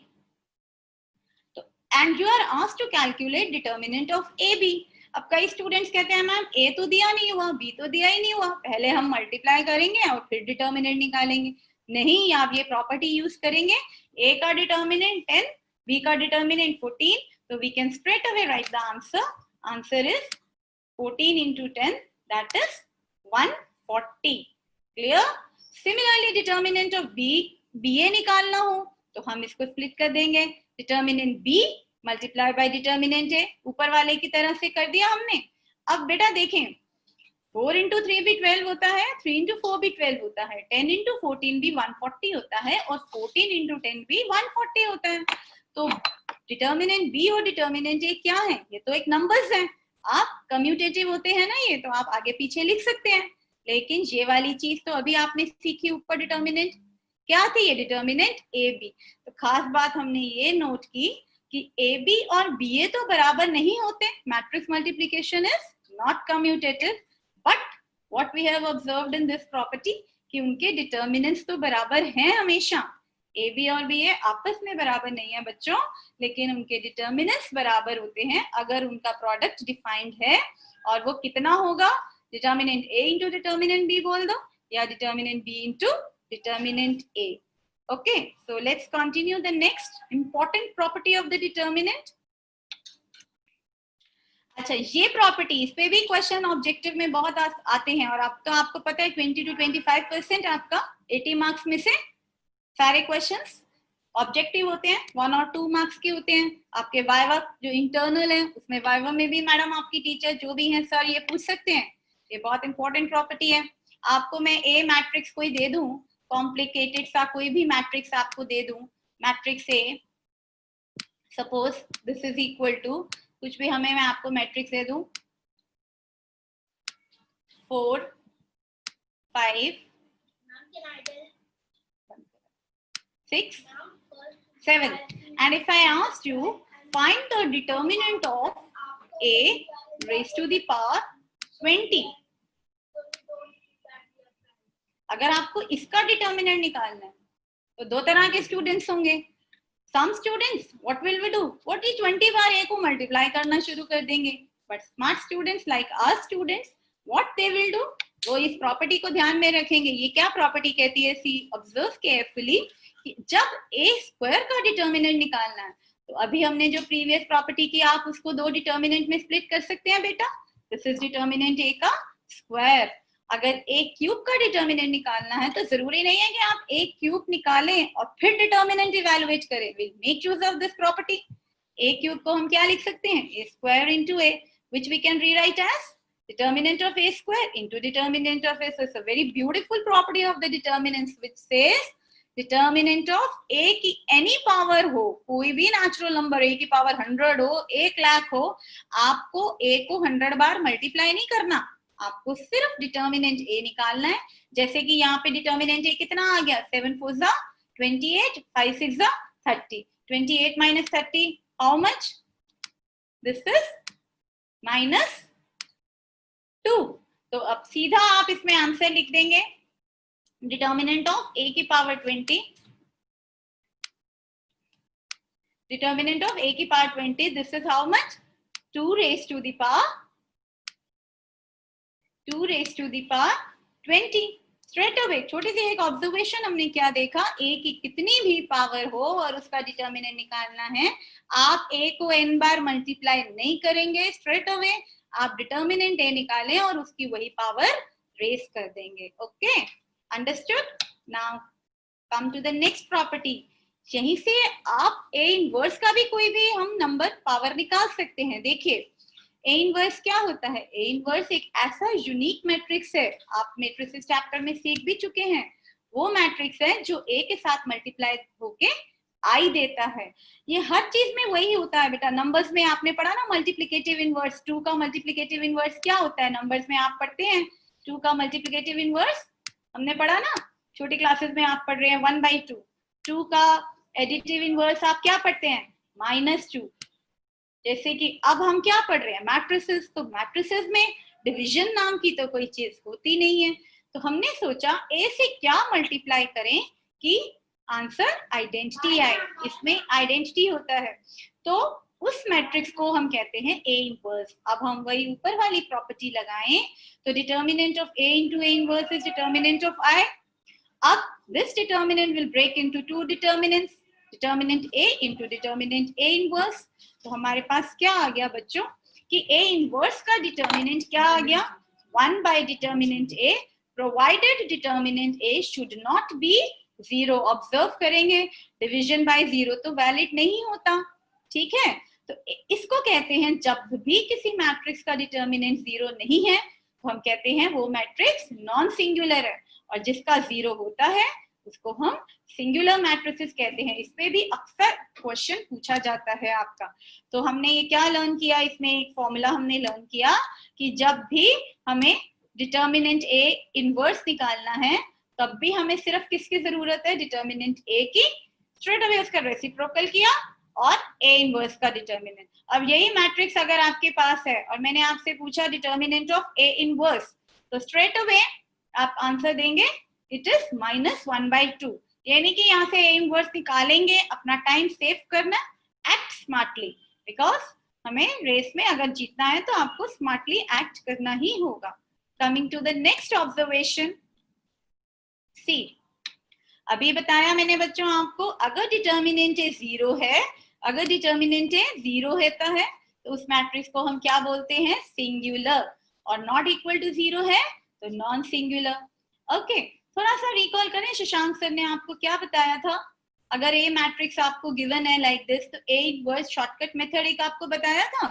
तो and you are asked to calculate determinant of AB. अब कई स्टूडेंट्स कहते हैं मैम ए तो दिया नहीं हुआ, बी तो दिया ही नहीं हुआ, पहले हम मल्टीप्लाई करेंगे और फिर डिटर्मिनेंट निकालेंगे। नहीं, आप ये प्रॉपर्टी यूज करेंगे, ए का डिटर्मिनेंट 10, बी का डिटर्मिनेंट 14, तो we can straight away write the answer. Answer is 14 into 10, that is 140. Clear? Similarly, determinant of B, BA निकालना हो तो हम इसको स्प्लिट कर देंगे, determinant B multiply by determinant A, ऊपर वाले की तरह से कर दिया हमने। अब बेटा देखें, 4 into 3 भी 12 होता है, 3 into 4 भी 12 होता है, 10 into 14 भी 140 होता है और 14 into 10 भी 140 होता है। तो डिटर्मिनेंट B और डिटर्मिनेंट A क्या है, ये तो एक नंबर्स है, आप कम्यूटेटिव होते हैं ना ये, तो आप आगे पीछे लिख सकते हैं। लेकिन ये वाली चीज तो अभी आपने सीखी, ऊपर डिटर्मिनेंट क्या थी, ये डिटर्मिनेंट ए बी। तो खास बात हमने ये नोट की कि ए बी और बी ए तो बराबर नहीं होते, matrix multiplication is not commutative, but what we have observed in this property कि उनके डिटर्मिनेंट्स तो बराबर हैं हमेशा। ए बी और बी ए आपस में बराबर नहीं है बच्चों, लेकिन उनके डिटर्मिनेंट्स बराबर होते हैं अगर उनका प्रोडक्ट डिफाइंड है। और वो कितना होगा, determinant A into determinant B बोल दो या determinant B into determinant A. Okay, so let's continue the next important property of the determinant. अच्छा, ये प्रॉपर्टी, इस पे भी क्वेश्चन ऑब्जेक्टिव में बहुत आते हैं और अब तो आपको पता है 20 to 25% आपका 80 मार्क्स में से सारे क्वेश्चंस ऑब्जेक्टिव होते हैं, 1 और 2 मार्क्स के होते हैं। आपके वाइवा जो इंटरनल है उसमें वाइवा में भी मैडम आपकी टीचर जो भी हैं सर ये पूछ सकते हैं, ये बहुत इंपॉर्टेंट प्रॉपर्टी है। आपको मैं ए मैट्रिक्स कोई दे दूं, कॉम्प्लिकेटेड सा कोई भी मैट्रिक्स आपको दे दूं, matrix A suppose this is equal to कुछ भी, हमें मैं आपको मैट्रिक्स दे दूं 4 5 6, 7. And if I asked you, find the determinant of a raised to the power 20. अगर आपको इसका डिटर्मिनेंट निकालना है तो दो तरह के स्टूडेंट्स होंगे. Some students, what will we do? 20 bar a को मल्टीप्लाई करना शुरू कर देंगे. But smart students like us students, what they will do? वो इस प्रॉपर्टी को ध्यान में रखेंगे. ये क्या प्रॉपर्टी कहती है? See, observe carefully. जब a स्क्वायर का डिटर्मिनेंट निकालना है तो अभी हमने जो प्रीवियस प्रॉपर्टी की आप उसको दो डिटर्मिनेंट में स्प्लिट कर सकते हैं बेटा. दिस इज डिटर्मिनेंट a का स्क्वायर. अगर a क्यूब का डिटर्मिनेंट निकालना है तो जरूरी नहीं है कि आप a क्यूब निकालें और फिर डिटर्मिनेंट इवैल्यूएट करें. Will make use of this property. a cube को हम क्या लिख सकते हैं? a square into a, which we can rewrite as determinant of a square into determinant of a. So it's a very beautiful property of the determinants which says determinant of a की any power हो, कोई भी natural number a की power 100 हो, 1 लाख हो, आपको a को 100 बार multiply नहीं करना. आपको सिर्फ डिटर्मिनेंट a निकालना है. जैसे कि यहाँ पे डिटर्मिनेंट a कितना आ गया? 7 4 जा 28, 5 6 जा 30. 28 minus 30 how much? This is minus 2. तो अब सीधा आप इसमें आंसर लिख देंगे. डिटर्मिनेंट ऑफ a की पावर 20, डिटर्मिनेंट ऑफ a की power 20, this is how much? 2 raised to the power 20. Straight away छोटी सी एक ऑब्जर्वेशन हमने क्या देखा? a की कितनी भी पावर हो और उसका डिटर्मिनेंट निकालना है, आप a को n बार मल्टीप्लाई नहीं करेंगे. स्ट्रेट अवे आप डिटर्मिनेंट a निकालें और उसकी वही पावर रेस कर देंगे. Okay, understood. Now come to the next property. यहीं से आप a इनवर्स का भी कोई भी हम नंबर पावर निकाल सकते हैं. देखिए a इनवर्स क्या होता है? a इनवर्स एक ऐसा यूनिक मैट्रिक्स है, आप मैट्रिसेस चैप्टर में सीख भी चुके हैं. वो मैट्रिक्स है जो a के साथ मल्टीप्लाई होके आई देता है. ये हर चीज में वही होता है बेटा. नंबर्स में आपने पढ़ा ना मल्टीप्लिकेटिव इनवर्स. 2 का मल्टीप्लिकेटिव इनवर्स क्या होता है? नंबर्स में आप पढ़ते हैं 2 का मल्टीप्लिकेटिव इनवर्स, हमने पढ़ा ना छोटी क्लासेस में. आप पढ़ रहे हैं 1/2. 2 का एडिटिव इनवर्स आप क्या पढ़ते हैं? -2. जैसे कि अब हम क्या पढ़ रहे हैं? मैट्रिसेस. तो मैट्रिसेस में डिवीजन नाम की तो कोई चीज होती नहीं है. तो हमने सोचा a से क्या मल्टीप्लाई करें कि आंसर आइडेंटिटी आए. इसमें आइडेंटिटी होता है तो उस मैट्रिक्स को हम कहते हैं a इनवर्स. अब हम वही ऊपर वाली प्रॉपर्टी लगाएं तो determinant of a into a inverse is determinant of I. अब this determinant will break into 2 determinants, determinant a into determinant a inverse. तो हमारे पास क्या आ गया बच्चों कि a इनवर्स का डिटर्मिनेंट क्या आ गया? 1 by determinant a provided determinant a should not be 0. Observe करेंगे डिवीजन बाय 0 तो वैलिड नहीं होता. ठीक है, तो इसको कहते हैं जब भी किसी मैट्रिक्स का डिटर्मिनेंट 0 नहीं है तो हम कहते हैं वो मैट्रिक्स नॉन सिंगुलर है. और जिसका 0 होता है उसको हम सिंगुलर मैट्रिसेस कहते हैं. इस पे भी अक्सर क्वेश्चन पूछा जाता है आपका. तो हमने ये क्या लर्न किया? इसमें एक फॉर्मूला हमने लर्न किया कि जब भी हमें डिटर्मिनेंट a इनवर्स निकालना है तब भी हमें सिर्फ किसकी जरूरत है? डिटर्मिनेंट a की. स्ट्रेट अवे उसका रेसिप्रोकल किया और a इनवर्स का डिटर्मिनेंट. अब यही मैट्रिक्स अगर आपके पास है और मैंने आपसे पूछा डिटर्मिनेंट ऑफ a इनवर्स तो स्ट्रेट अवे आप आंसर देंगे इट इज -1/2. यानी कि यहाँ से a इनवर्स निकालेंगे. अपना टाइम सेव करना, एक्ट स्मार्टली, बिकॉज हमें रेस में अगर जीतना है तो आपको स्मार्टली एक्ट करना ही होगा. Coming to the next observation. See, अभी बताया मैंने बच्चों आपको अगर डिटर्मिनेंट ए 0 है, अगर डिटर्मिनेंट ए 0 होता है तो उस मैट्रिक्स को हम क्या बोलते हैं? सिंगुलर. और नॉट इक्वल टू 0 है तो नॉन सिंगुलर. ओके, थोड़ा सा रिकॉल करें, शशांक सर ने आपको क्या बताया था? अगर ए मैट्रिक्स आपको गिवन है लाइक दिस तो ए इनवर्स शॉर्टकट मेथड एक आपको बताया था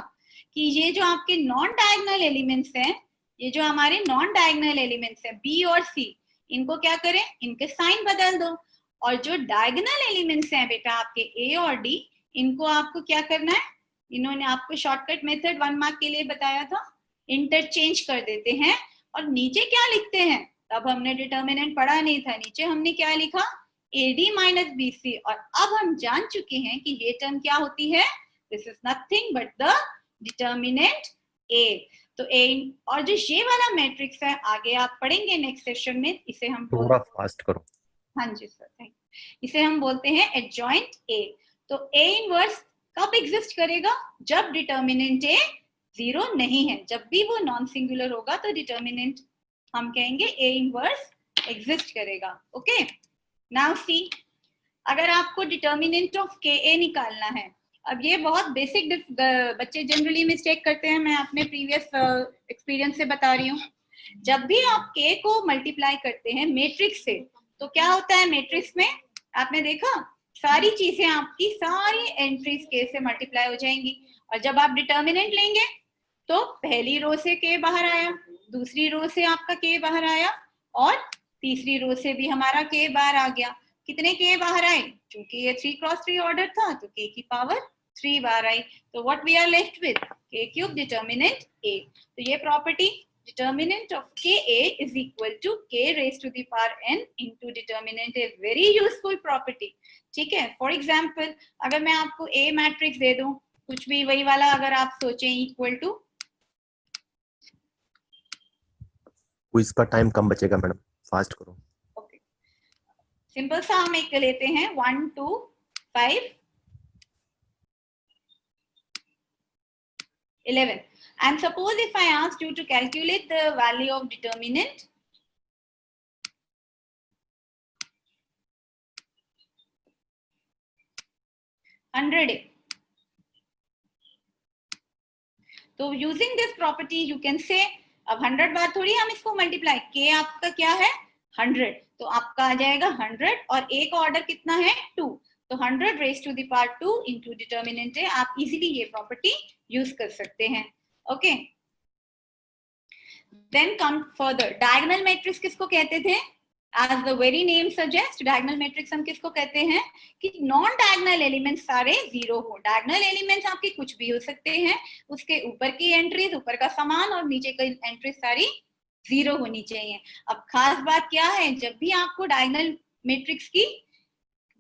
कि ये जो आपके नॉन डायगोनल एलिमेंट्स हैं, ये जो हमारे नॉन डायगोनल एलिमेंट्स हैं बी और सी, इनको क्या करें? इनके साइन बदल दो. और जो डायगोनल एलिमेंट्स हैं बेटा आपके ए और डी, इनको आपको क्या करना है? इन्होंने आपको शॉर्टकट मेथड 1 मार्क के लिए बताया था, इंटरचेंज कर देते हैं और नीचे क्या लिखते हैं? तब हमने डिटर्मिनेंट पढ़ा नहीं था, नीचे हमने क्या लिखा, AD माइनस BC, और अब हम जान चुके हैं कि ये टर्म क्या होती है, this is nothing but the determinant A। तो A और जो ये वाला मैट्रिक्स है आगे आप पढ़ेंगे नेक्स्ट सेशन में, इसे हम थोड़ा फास्ट करो। हाँ जी सर, थैंक यू। इसे हम बोलते हैं एडजॉइंट A। तो A इनवर्स कब एग्जिस्ट करेगा, जब डिटर्मिनेंट A 0 नहीं है, जब भी वो नॉन सिंगुलर होगा तो डिटर्मिनेंट हम कहेंगे A इनवर्स एग्जिस्ट करेगा। ओके, नाउ सी, अगर आपको डिटर्मिनेंट ऑफ KA निकालना है, अब ये बहुत बेसिक बच्चे जनरली मिस्टेक करते हैं, मैं अपने प्रीवियस एक्सपीरियंस से बता रही हूँ। जब भी आप K को मल्टीप्लाई करते हैं मैट्रिक्स से, तो क्या होता है मैट्रिक्स में, आपने देखा सारी चीजें आपकी सारी एंट्रीज K से मल्टीप्लाई हो जाएंगी, और जब आप डिटर्मिनेंट लेंगे तो पहली रो से K बाहर आया, दूसरी रो से आपका K बाहर आया, और तीसरी रो से भी हमारा K बाहर आ गया। कितने K बाहर आए, क्योंकि ये 3x3 ऑर्डर था तो K की पावर 3 बाहर आई। तो what we are left with, K cube determinant A। तो ये property determinant of KA is equal to K raised to the power n into determinant is very useful property। ठीक है, फॉर एग्जाम्पल अगर मैं आपको A मैट्रिक्स दे दूं, कुछ भी वही वाला अगर आप सोचें, इक्वल टू, क्विज का टाइम कम बचेगा मैडम, फास्ट करो। ओके, सिंपल सा हम एक लेते हैं 1 2 5 11, and suppose if I asked you to calculate the value of determinant, $100, तो using this property you can say, अब 100 बार थोड़ी हम इसको मल्टीप्लाई, K आपका क्या है 100, तो आपका आ जाएगा 100, और A का ऑर्डर कितना है 2, तो 100 raise to the power 2 into determinant है। आप इजीली ये प्रॉपर्टी यूज कर सकते हैं। Okay, then come further, diagonal matrix किसको कहते थे, as the very name suggest, diagonal matrix हम किसको कहते हैं कि नॉन डायगोनल एलिमेंट्स सारे 0 हो। डायगोनल एलिमेंट्स आपके कुछ भी हो सकते हैं, उसके ऊपर की एंट्रीज, ऊपर का समान, और नीचे की एंट्रीज सारी 0 होनी चाहिए। अब खास बात क्या है, जब भी आपको डायगोनल मैट्रिक्स की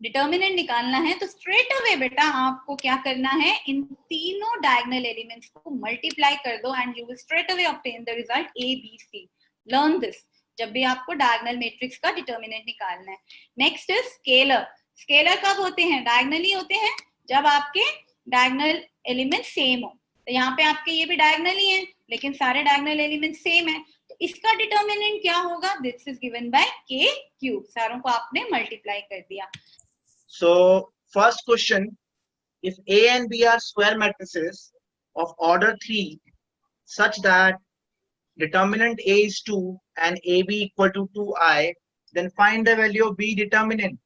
डिटर्मिनेंट निकालना है तो स्ट्रेट अवे बेटा आपको क्या करना है, इन तीनों डायगोनल एलिमेंट्स को मल्टीप्लाई कर दो and you will straight away obtain the result ABC। Learn this जब भी आपको डायगोनल मैट्रिक्स का डिटर्मिनेंट निकालना है। Next is scalar. स्केलर कब होते हैं, डायगोनली होते हैं जब आपके डायगोनल एलिमेंट सेम हो। तो यहाँ पे आपके ये भी डायगोनल ही है, लेकिन सारे डायगोनल एलिमेंट सेम है, तो इसका डिटर्मिनेंट क्या होगा, this is given by K cube, सारों को आपने मल्टीप्लाई कर दिया। So first question, if A and B are square matrices of order 3 such that determinant A is 2 and AB equal to 2i, then find the value of B determinant।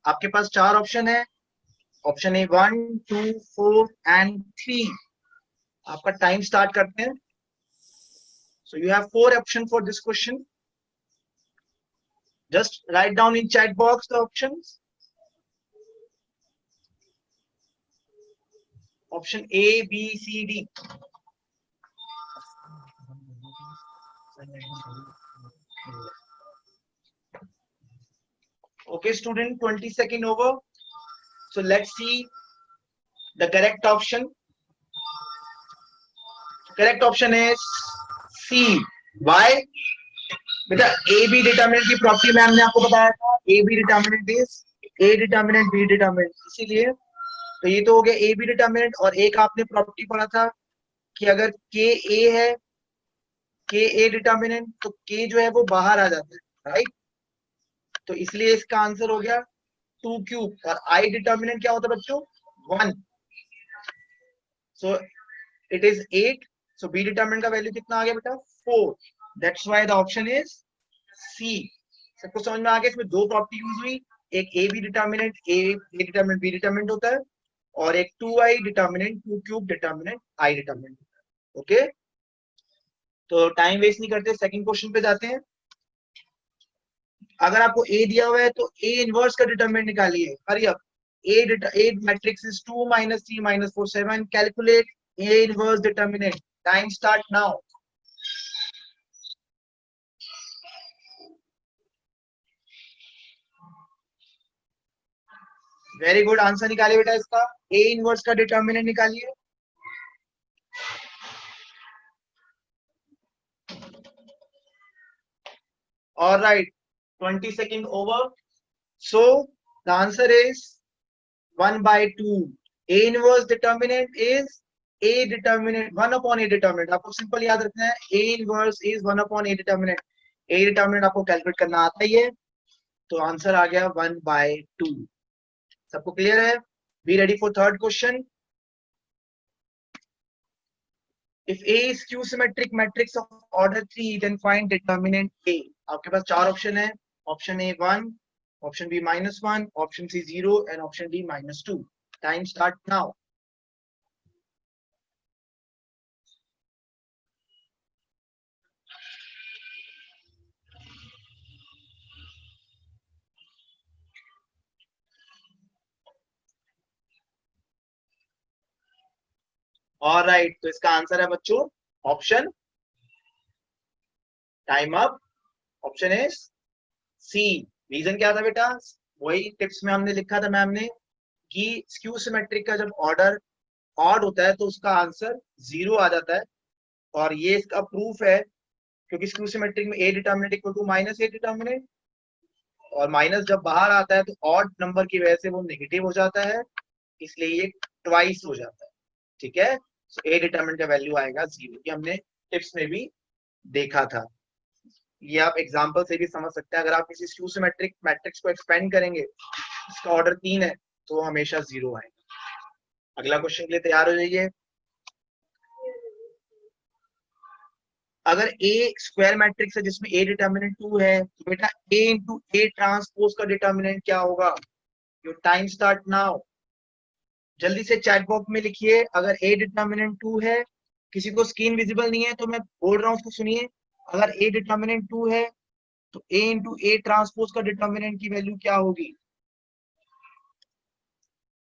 आपके पास 4 option है, option A 1 2 4 and 3। आपका time start करते हैं। So you have 4 options for this question, just write down in chat box the options। Option A, B, C, D। Okay, student, 20 seconds over. So let's see the correct option. Correct option is C। Why? बेटा A B determinant की property ma'am ने आपको बताया था, A B determinant is A determinant B determinant, इसीलिए तो ये तो हो गया A B determinant। और एक आपने प्रॉपर्टी पढ़ा था कि अगर K A है, K A determinant, तो K जो है वो बाहर आ जाता है, राइट। तो इसलिए इसका आंसर हो गया 2 क्यूब। और I determinant क्या होता है बच्चों, 1। So it is 8। So B determinant का वैल्यू कितना आ गया बेटा, 4। That's why the option is C। सबको समझ में आ गया, इसमें दो प्रॉपर्टी यूज हुई, एक A B determinant, A determinant B determinant होता है, और एक 2i determinant 2 cube determinant I determinant। Okay, तो टाइम वेस्ट नहीं करते, सेकंड क्वेश्चन पे जाते हैं। अगर आपको A दिया हुआ है तो A इनवर्स का डिटरमिनेंट निकालिए, hurry up. A matrix is 2 minus 3 minus 4 7, calculate A inverse determinant. Time start now. Very good, answer निकालिए बेटा इसका। ए इनवर्स का डिटर्मिनेंट निकालिए। All right, 20 seconds over. So the answer is 1 by 2. A inverse determinant is A determinant 1 upon A determinant. आपको simple याद रखना है, A inverse is 1 upon A determinant. A determinant आपको कैलकुलेट करना आता ही है, तो आंसर आ गया 1 by 2. सबको क्लियर है? Be ready for third question. If A is Q symmetric matrix of order 3, then find determinant A. आपके पास चार ऑप्शन है, option A 1, option B -1, option C 0 and option D -2. Time start now. Alright, तो इसका answer है बच्चों option, time up, option is C. Reason क्या था बेटा? वही टिप्स में हमने लिखा था मैम ने कि स्क्यू सिमेट्रिक का जब ऑर्डर ऑड होता है तो उसका आंसर 0 आ जाता है, और ये इसका प्रूफ है क्योंकि स्क्यू सिमेट्रिक में A determinant equal to minus A determinant, और माइनस जब बाहर आता है तो ऑड नंबर की वजह से वो नेगेटिव हो जाता है, इसलिए ये ट्वाइस हो जाता है। ठीक है, सो ए डिटर्मिनेंट का वैल्यू आएगा 0, ये हमने टिप्स में भी देखा था। ये आप एग्जांपल से भी समझ सकते हैं। अगर आप किसी स्क्यू सिमेट्रिक मैट्रिक्स को एक्सपेंड करेंगे, इसका ऑर्डर 3 है, तो वो हमेशा 0 आएगा। अगला क्वेश्चन के लिए तैयार हो जाइए। अगर ए स्क्वायर मैट्रिक्स है जिसमें ए डिटर्मिनेंट 2 है, तो बेटा ए इंटू ए ट्रांसपोज का डिटर्मिनेंट क्या होगा? Your time start now. जल्दी से चैट बॉक्स में लिखिए, अगर ए डिटर्मिनेंट 2 है, किसी को स्क्रीन विजिबल नहीं है तो मैं बोल रहा हूँ उसको सुनिए। अगर ए डिटर्मिनेंट 2 है तो ए इंटू ए ट्रांसपोज का डिटर्मिनेंट की वैल्यू क्या होगी?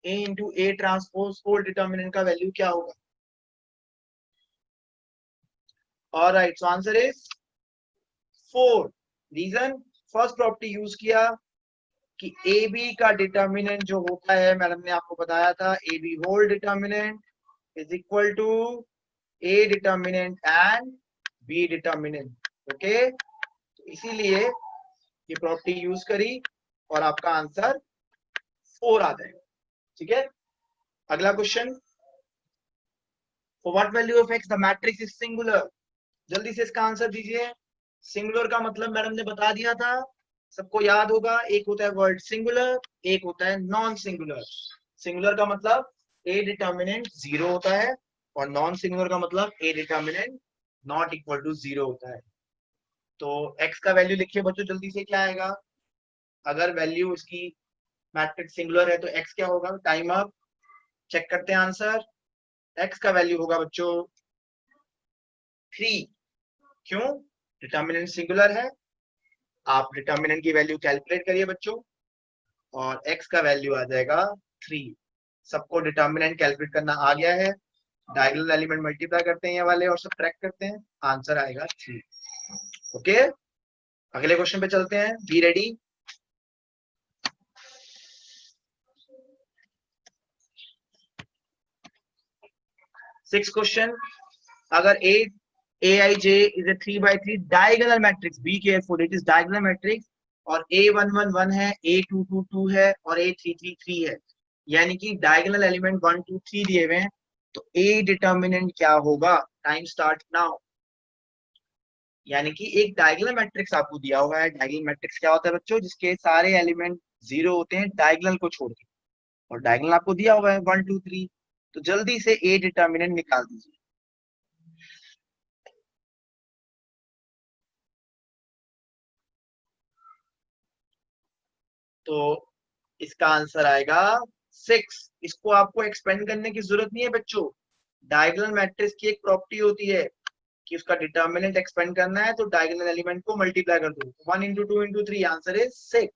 ए इंटू ए ट्रांसपोज को डिटर्मिनेंट का वैल्यू क्या होगा? Alright, so answer is 4। Reason, first property use किया कि ए बी का डिटर्मिनेंट जो होता है, मैडम ने आपको बताया था, A B whole determinant is equal to A determinant and B determinant. Okay, तो इसीलिए ये प्रॉपर्टी यूज करी और आपका आंसर 4 आ जाएगा। ठीक है, अगला question, for what value of x the matrix is singular. जल्दी से इसका आंसर दीजिए। सिंगुलर का मतलब मैडम ने बता दिया था, सबको याद होगा, एक होता है वर्ड सिंगुलर, एक होता है नॉन सिंगुलर। सिंगुलर का मतलब ए डिटर्मिनेंट 0 होता है, और नॉन सिंगुलर का मतलब A determinant not equal to 0 होता है। तो x का वैल्यू लिखिए बच्चों जल्दी से, क्या आएगा? अगर वैल्यू इसकी मैट्रिक्स सिंगुलर है तो x क्या होगा? टाइम अप, चेक करते हैं आंसर। x का वैल्यू होगा बच्चों 3। क्यों? डिटर्मिनेंट सिंगुलर है। आप डिटर्मिनेंट की वैल्यू कैलकुलेट करिए बच्चों, और x का वैल्यू आ जाएगा 3। सबको डिटर्मिनेंट कैलकुलेट करना आ गया है। डायगोनल एलिमेंट मल्टीप्लाई करते हैं ये वाले और सब्ट्रैक्ट करते हैं, आंसर आएगा 3। ओके, अगले क्वेश्चन पे चलते हैं। Be ready. सिक्स क्वेश्चन, अगर aij is a 3 by 3 diagonal matrix, be careful, it is diagonal matrix, और a111 है, a222 है और a333 है, यानी कि डायगोनल एलिमेंट 1 2 3 दिए हुए हैं, तो a डिटर्मिनेंट क्या होगा? Time start now. यानी कि एक डायगोनल मैट्रिक्स आपको दिया हुआ है। डायगोनल मैट्रिक्स क्या होता है बच्चों? जिसके सारे एलिमेंट 0 होते हैं डायगोनल को छोड़ के, और डायगोनल आपको दिया हुआ है 1 2 3, तो जल्दी से ए डिटर्मिनेंट निकाल दीजिए। तो इसका आंसर आएगा 6। इसको आपको एक्सपेंड करने की जरूरत नहीं है बच्चों। डायगोनल मैट्रिक्स की एक प्रॉपर्टी होती है कि उसका डिटर्मिनेंट एक्सपेंड करना है तो डायगोनल एलिमेंट को मल्टीप्लाई कर दो। 1 इंटू 2 इंटू 3, आंसर इज 6।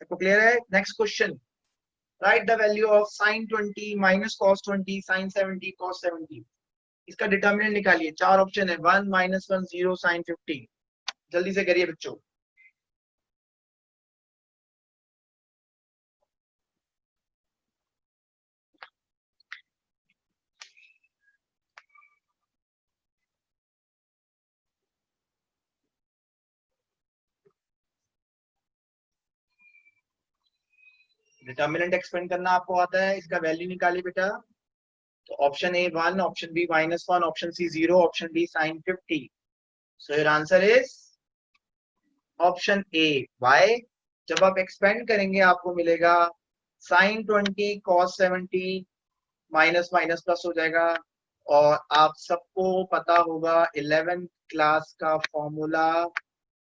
सबको क्लियर है? Next question, right the value of sin 20 minus cos 20 sin 70 cos 70। इसका डिटर्मिनेंट निकालिए। चार ऑप्शन है, 1 -1 0 sin 50। जल्दी से करिए बच्चों। डिटर्मिनेंट एक्सपेंड करना आपको आता है, इसका वैल्यू निकालिए बेटा। तो option A 1, option B -1, option C 0, option D sin 50। So your answer is option A. Why? जब आप एक्सपेंड करेंगे आपको मिलेगा sin 20 cos 70, minus minus plus हो जाएगा। और आप सबको पता होगा 11th क्लास का फॉर्मूला,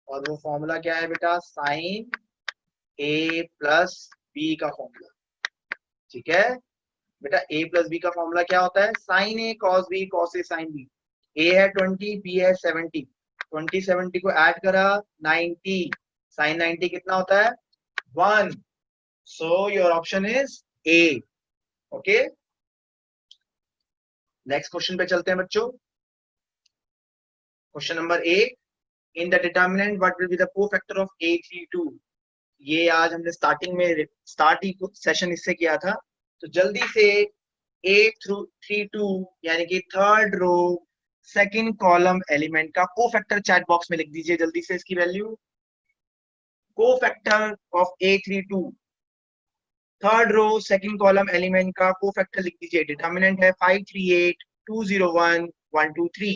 और वो फॉर्मूला क्या है बेटा? साइन ए प्लस बी का फॉर्मूला। ठीक है बेटा, a प्लस बी का फॉर्मूला क्या होता है? Sine A cos B, cos A sine B. a है 20, b है 70। 20 70 को ऐड करा 90, साइन 90 कितना होता है? 1। So your option is a. Okay, next question पे चलते हैं बच्चों। Question number 8, in the determinant what will be the cofactor of A32। ये आज हमने स्टार्ट ही सेशन इससे किया था। तो जल्दी से A32 यानी कि third row second column element का कोफैक्टर चैट बॉक्स में लिख दीजिए जल्दी से इसकी वैल्यू। Cofactor of A32 third row second column element का कोफैक्टर लिख दीजिए। डिटर्मिनेंट है 538, 201, 123।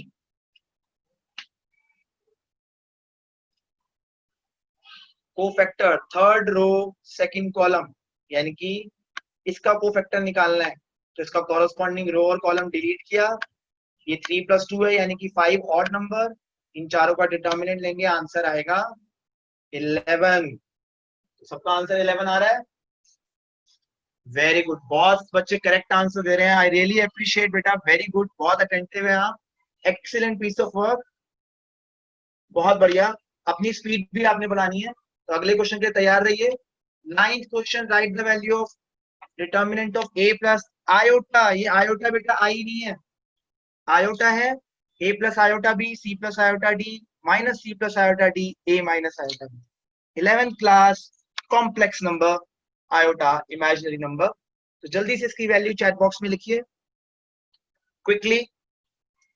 Cofactor third row second column, यानी कि इसका कोफैक्टर निकालना है। तो इसका कॉरस्पॉन्डिंग रो और कॉलम डिलीट किया। ये 3 + 2 है यानी कि 5 ऑड नंबर। इन चारों का डिटर्मिनेंट लेंगे, आंसर आएगा 11। तो सबका आंसर 11 आ रहा है। वेरी गुड, बहुत बच्चे करेक्ट आंसर दे रहे हैं। आई रियली अप्रिशिएट बेटा, वेरी गुड, बहुत अटेंटिव है आप। एक्सीलेंट पीस ऑफ वर्क, बहुत बढ़िया। अपनी स्पीड भी आपने बढ़ानी है। तो अगले क्वेश्चन के लिए तैयार रहिए। 9th question, right the value of determinant of a plus iota. ये आयोटा बेटा आई नहीं है, आयोटा है a plus iota b, c plus iota d, minus c plus iota d, a minus iota b। 11th class complex number iota, imaginary number. तो जल्दी से इसकी value chat box में लिखिए क्विकली,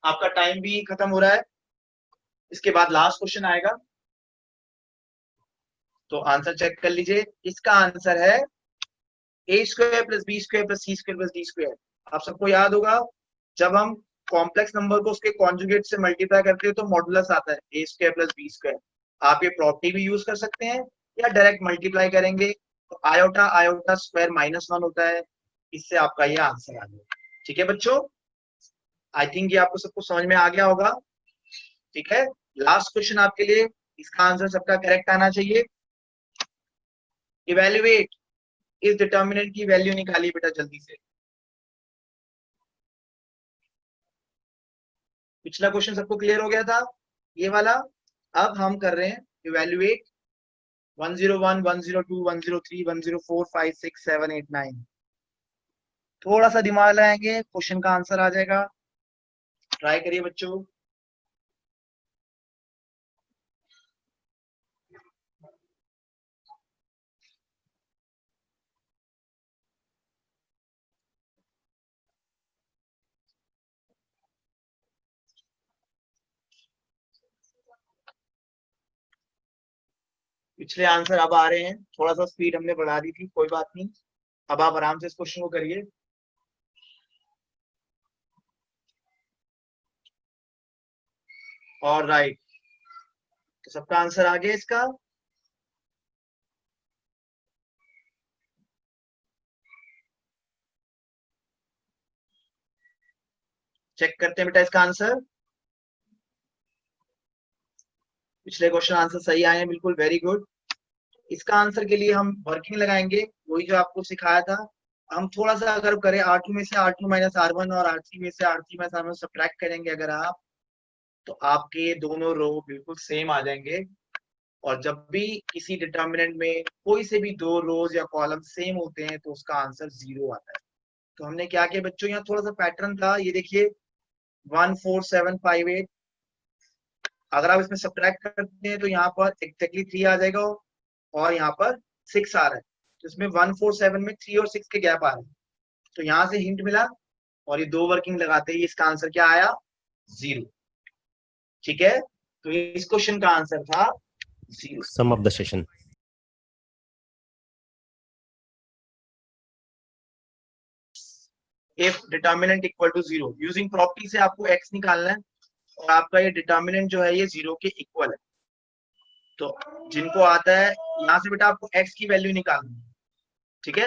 आपका टाइम भी खत्म हो रहा है। इसके बाद लास्ट क्वेश्चन आएगा, तो आंसर चेक कर लीजिए। इसका आंसर है a² + b² + c² + d²। आप सबको याद होगा, जब हम कॉम्प्लेक्स नंबर को उसके कॉन्जुगेट से मल्टीप्लाई करते हैं तो मॉडुलस आता है a² + b²। आप ये प्रॉपर्टी भी यूज कर सकते हैं या डायरेक्ट मल्टीप्लाई करेंगे तो आयोटा आयोटा स्क्वायर -1 होता है। इससे आपका ये आंसर आ जाएगा। ठीक है बच्चों, आई थिंक ये आपको सबको समझ में आ गया होगा। ठीक है, लास्ट क्वेश्चन आपके लिए, इसका आंसर सबका करेक्ट आना चाहिए। इवेल्युएट, इस डिटर्मिनेंट की वैल्यू निकालिए बेटा जल्दी से। पिछला क्वेश्चन सबको क्लियर हो गया था ये वाला। अब हम कर रहे हैं इवेल्युएट 101, 102, 103, 104, 5, 6, 7, 8, 9। थोड़ा सा दिमाग लगाएंगे, क्वेश्चन का आंसर आ जाएगा। ट्राई करिए बच्चों। पिछले आंसर अब आ रहे हैं, थोड़ा सा स्पीड हमने बढ़ा दी थी, कोई बात नहीं। अब आप आराम से इस क्वेश्चन को करिए। और राइट, तो सबका आंसर आ गया इसका। चेक करते हैं बेटा इसका आंसर। पिछले क्वेश्चन आंसर सही आए हैं, बिल्कुल, वेरी गुड। इसका आंसर के लिए हम वर्किंग लगाएंगे, वही जो आपको सिखाया था। हम थोड़ा सा अगर करें R2 में से R2 - R1 और R3 में से R3 - R1 सब्ट्रैक्ट करेंगे अगर आप, तो आपके दोनों रो बिल्कुल सेम आ जाएंगे। और जब भी किसी डिटर्मिनेंट में कोई से भी दो रोज या कॉलम सेम होते हैं तो उसका आंसर 0 आता है। तो हमने क्या किया बच्चों, यहाँ थोड़ा सा पैटर्न था, ये देखिए 1 4 7 5 8। अगर आप इसमें सब्ट्रैक्ट करते हैं तो यहाँ पर एक्जैक्टली 3 आ जाएगा और यहाँ पर 6 आ रहा है। तो इसमें 1 4 7 में 3 और 6 के गैप आ रहे हैं। तो यहाँ से हिंट मिला और ये दो वर्किंग लगाते ही इसका आंसर क्या आया? 0। ठीक है, तो इस क्वेश्चन का आंसर था 0। Sum of the session. If determinant equal to 0, using property से आपको x निकालना है और आपका ये डिटर्मिनेंट जो है ये 0 के इक्वल है। तो जिनको आता है यहाँ से बेटा आपको x की वैल्यू निकालनी है, ठीक है,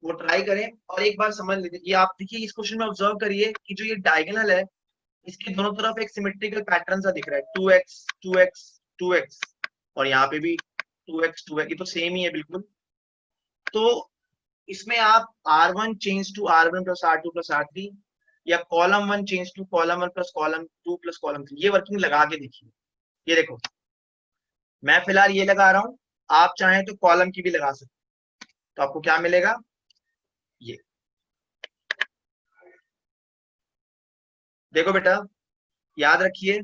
वो ट्राई करें और एक बार समझ लीजिए। ये आप देखिए इस क्वेश्चन में ऑब्जर्व करिए कि जो ये डायगोनल है इसके दोनों तरफ एक सिमेट्रिकल पैटर्न सा दिख रहा है, 2x 2x 2x, और यहाँ पे भी 2x 2x, ये तो सेम ही है बिल्कुल। तो इसमें आप r1 change to r1 plus r2 plus r3 या column 1 change to column 1 plus column 2 plus column 3, ये वर्किंग लगा के देखिए। ये देखो मैं फिलहाल ये लगा रहा हूं, आप चाहें तो कॉलम की भी लगा सकते हैं, तो आपको क्या मिलेगा, ये देखो बेटा याद रखिए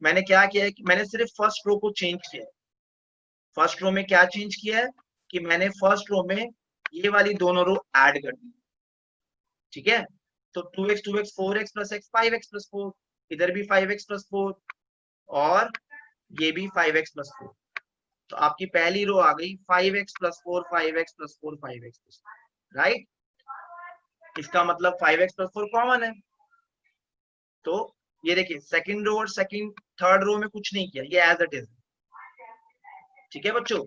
मैंने क्या किया है कि मैंने सिर्फ फर्स्ट रो को चेंज किया है। फर्स्ट रो में क्या चेंज किया है कि मैंने फर्स्ट रो में ये वाली दोनों रो ऐड कर दी, ठीक है। तो 2x 2x 4x plus x 5x plus 4, इधर भी 5x प्लस 4 और ये भी 5x प्लस 4। तो आपकी पहली रो आ गई 5x plus 4 5x plus 4 5x plus 4, right. इसका मतलब 5x प्लस 4 कॉमन है। तो ये देखिए सेकंड रो और थर्ड रो में कुछ नहीं किया, ये एज इट इज, ठीक है बच्चों।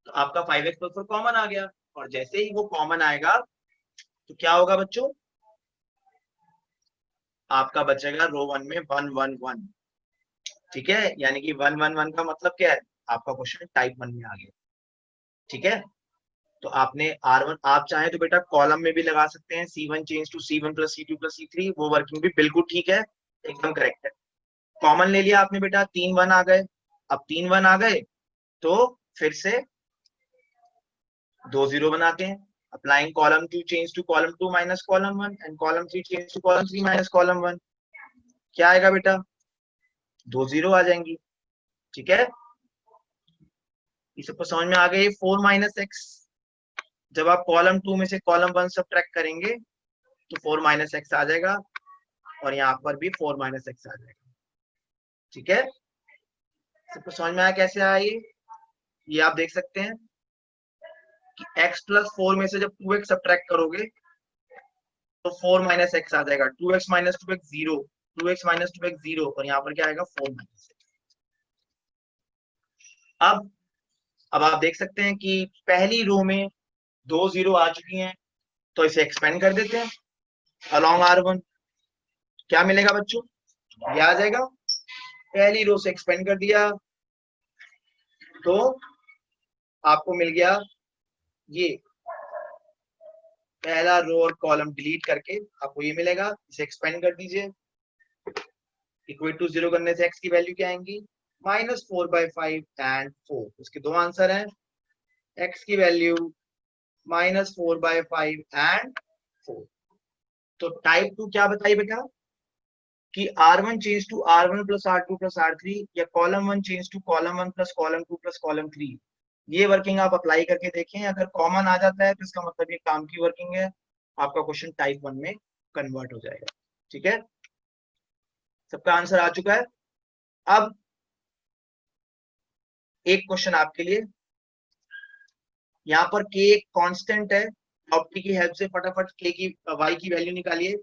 तो आपका 5x प्लस 4 कॉमन आ गया और जैसे ही वो कॉमन आएगा तो क्या होगा बच्चों, आपका बचेगा रो 1 में 1 1 1, ठीक है। यानी कि 1 1 1 का मतलब क्या है, आपका क्वेश्चन टाइप 1 में आ गया, ठीक है। तो आपने R1 आप चाहे तो बेटा कॉलम में भी लगा सकते हैं, C1 change to C1 plus C2 plus C3, वो वर्किंग भी बिल्कुल ठीक है, एकदम करेक्ट है। कॉमन ले लिया आपने बेटा, 3 1 आ गए। अब 3 1 आ गए तो फिर से 2 0 बनाते हैं। Applying column 2 change to column 2 minus column 1 and column 3 change to column 3 minus column 1, क्या आएगा बेटा, 2 0 आ जाएंगी, ठीक है। ये सबको समझ में आ गई। 4 माइनस एक्स, जब आप कॉलम 2 में से कॉलम 1 सब्ट्रैक्ट करेंगे तो 4 माइनस एक्स आ जाएगा और यहाँ पर भी 4 माइनस एक्स आ जाएगा, ठीक है। सबको समझ में आया कैसे आया ये आप देख सकते हैं कि x प्लस 4 में से जब 2x सब्ट्रैक्ट करोगे तो 4 माइनस एक्स आ जाएगा, 2x minus 2x 0, 2x minus 2x 0 और यहाँ पर क्या आएगा 4 माइनस एक्स। अब आप देख सकते हैं कि पहली रो में 2 0 आ चुकी हैं, तो इसे एक्सपेंड कर देते हैं अलोंग R1, क्या मिलेगा बच्चों, ये आ जाएगा। पहली रो से एक्सपेंड कर दिया तो आपको मिल गया ये, पहला रो और कॉलम डिलीट करके आपको ये मिलेगा, इसे एक्सपेंड कर दीजिए। इक्वल टू 0 करने से x की वैल्यू क्या आएंगी, -4/5 एंड 4। इसके दो आंसर हैं, x की वैल्यू -4/5 एंड 4। तो टाइप 2 क्या बताइए बेटा कि R1 change to R1 plus R2 plus R3 या column 1 change to column 1 plus column 2 plus column 3। ये वर्किंग आप अप्लाई करके देखें, अगर कॉमन आ जाता है तो इसका मतलब ये काम की वर्किंग है, आपका क्वेश्चन टाइप 1 में कन्वर्ट हो जाएगा, ठीक है। सबका आंसर आ चुका है। अब एक क्वेश्चन आपके लिए, यहाँ पर k एक कांस्टेंट है, प्रॉपर्टी की हेल्प से फटाफट k की y की वैल्यू निकालिए।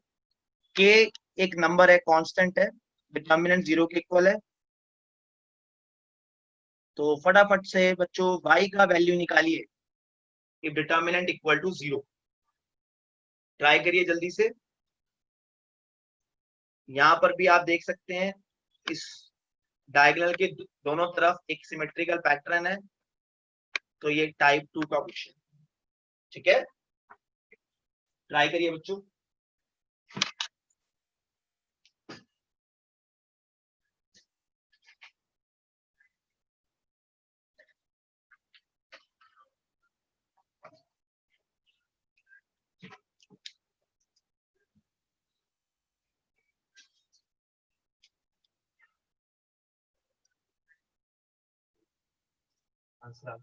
k एक नंबर है, कांस्टेंट है, डिटर्मिनेंट 0 के इक्वल है, तो फटाफट से बच्चों y का वैल्यू निकालिए if determinant equal to 0। Try करिए जल्दी से। यहाँ पर भी आप देख सकते हैं इस डायगोनल के दोनों तरफ एक सिमेट्रिकल पैटर्न है, तो ये टाइप 2 का क्वेश्चन, ठीक है। ट्राई करिए बच्चों। आंसर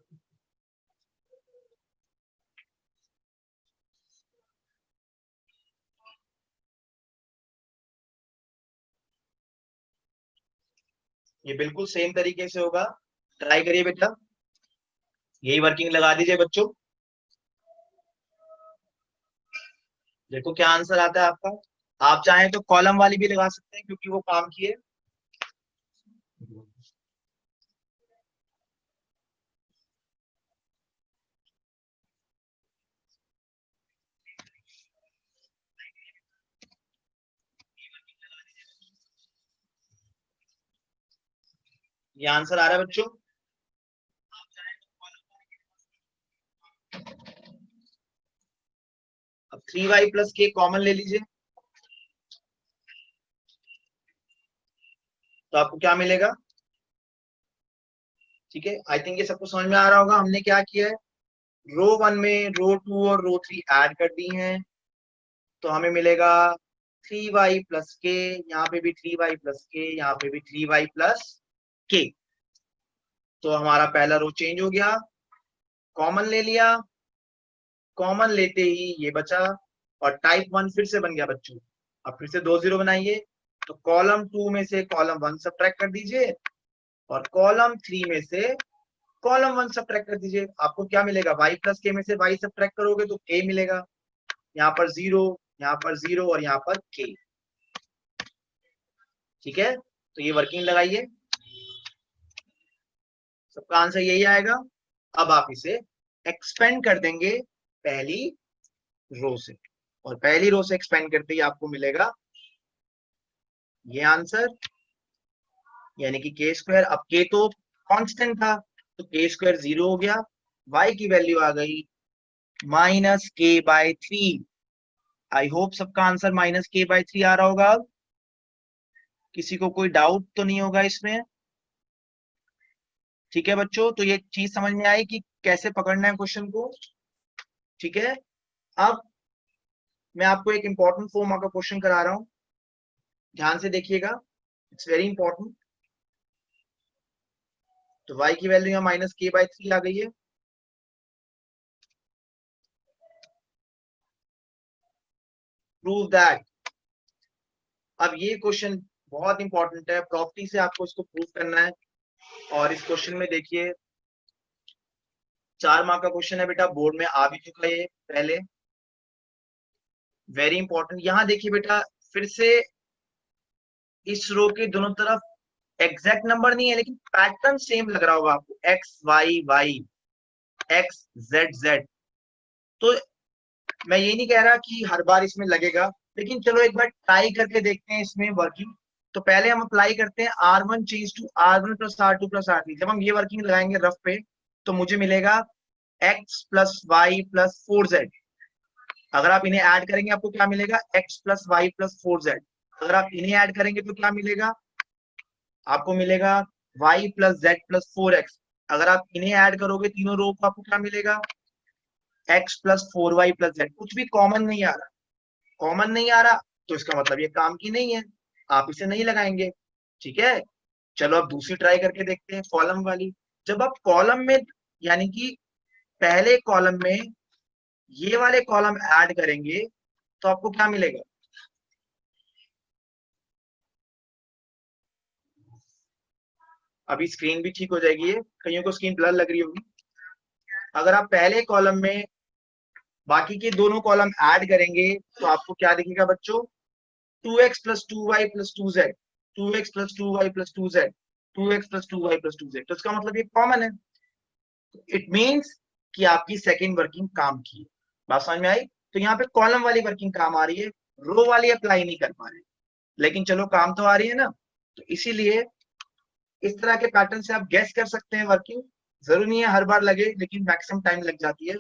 ये बिल्कुल सेम तरीके से होगा, ट्राई करिए बेटा, यही वर्किंग लगा दीजिए बच्चों। देखो क्या आंसर आता है आपका। आप चाहें तो कॉलम वाली भी लगा सकते हैं क्योंकि वो काम की है। ये आंसर आ रहा है बच्चों। अब 3y प्लस के कॉमन ले लीजिए तो आपको क्या मिलेगा। ठीक है, आई थिंक ये सबको समझ में आ रहा होगा। हमने क्या किया है, रो 1 में रो 2 और रो 3 ऐड कर दी हैं, तो हमें मिलेगा 3y प्लस के, यहाँ पे भी 3y प्लस के, यहाँ पे भी 3y प्लस के। तो हमारा पहला रो चेंज हो गया, कॉमन ले लिया, कॉमन लेते ही ये बचा और टाइप 1 फिर से बन गया बच्चों। अब फिर से 2 0 बनाइए, तो कॉलम 2 में से कॉलम 1 सब्ट्रैक्ट कर दीजिए और कॉलम 3 में से कॉलम 1 सब्ट्रैक्ट कर दीजिए। आपको क्या मिलेगा, y प्लस के में से y सब्ट्रैक्ट करोगे तो k मिलेगा। यहाँ पर 0, यहाँ पर 0 और यहाँ पर k। ठीक है, तो ये वर्किंग लगाइए, सबका आंसर यही आएगा। अब आप इसे एक्सपेंड कर देंगे पहली रो से, और पहली रो से एक्सपेंड करते ही आपको मिलेगा ये आंसर, यानी कि के स्क्वायर। अब के तो कांस्टेंट था तो के स्क्वायर 0 हो गया, y की वैल्यू आ गई -k/3। आई होप सबका आंसर -k/3 आ रहा होगा। अब किसी को कोई डाउट तो नहीं होगा इसमें। ठीक है बच्चों, तो ये चीज समझ में आई कि कैसे पकड़ना है क्वेश्चन को। ठीक है, अब मैं आपको एक इंपॉर्टेंट 4 मार्क का क्वेश्चन करा रहा हूं, ध्यान से देखिएगा, इट्स वेरी इंपॉर्टेंट। तो y की वैल्यू यहाँ -k/3 आ गई है। Prove that. अब ये क्वेश्चन बहुत इंपॉर्टेंट है, प्रॉपर्टी से आपको इसको प्रूव करना है। और इस क्वेश्चन में देखिए 4 मार्क का क्वेश्चन है बेटा, बोर्ड में आ भी चुका है ये पहले, वेरी इंपॉर्टेंट। यहां देखिए बेटा, फिर से इस रो के दोनों तरफ एग्जैक्ट नंबर नहीं है लेकिन पैटर्न सेम लग रहा होगा आपको, X Y Y, X Z Z. तो मैं ये नहीं कह रहा कि हर बार इसमें लगेगा, लेकिन चलो एक बार ट्राई करके देखते हैं इसमें वर्किंग। तो पहले हम अप्लाई करते हैं R1 change to R1 plus R2 plus R3। जब हम ये वर्किंग लगाएंगे रफ पे तो मुझे मिलेगा x plus Y plus 4z। अगर आप इन्हें ऐड करेंगे आपको क्या मिलेगा, x plus Y plus 4z। अगर आप इन्हें ऐड करेंगे तो क्या मिलेगा, आपको मिलेगा y plus z plus 4x। अगर आप इन्हें ऐड करोगे तीनों रो को, आपको क्या मिलेगा, x plus 4y plus z। कुछ भी कॉमन नहीं आ रहा, कॉमन नहीं आ रहा तो इसका मतलब ये काम की नहीं है, आप इसे नहीं लगाएंगे। ठीक है, चलो अब दूसरी ट्राई करके देखते हैं, कॉलम वाली। जब आप कॉलम में, यानी कि पहले कॉलम में ये वाले कॉलम ऐड करेंगे तो आपको क्या मिलेगा, अभी स्क्रीन भी ठीक हो जाएगी, ये कईयों को स्क्रीन ब्लर लग रही होगी। अगर आप पहले कॉलम में बाकी के दोनों कॉलम ऐड करेंगे तो आपको क्या दिखेगा बच्चों, 2x plus 2y plus 2z, 2x plus 2y plus 2z, 2x plus 2y plus 2z। तो इसका मतलब ये कॉमन है, इट मींस कि आपकी सेकंड वर्किंग काम की है। बात समझ में आई। तो यहाँ पे कॉलम वाली वर्किंग काम आ रही है, रो वाली अप्लाई नहीं कर पा रहे, लेकिन चलो काम तो आ रही है ना। तो इसीलिए इस तरह के पैटर्न से आप गेस कर सकते हैं वर्किंग। जरूरी नहीं है हर बार लगे, लेकिन मैक्सिमम टाइम लग जाती है।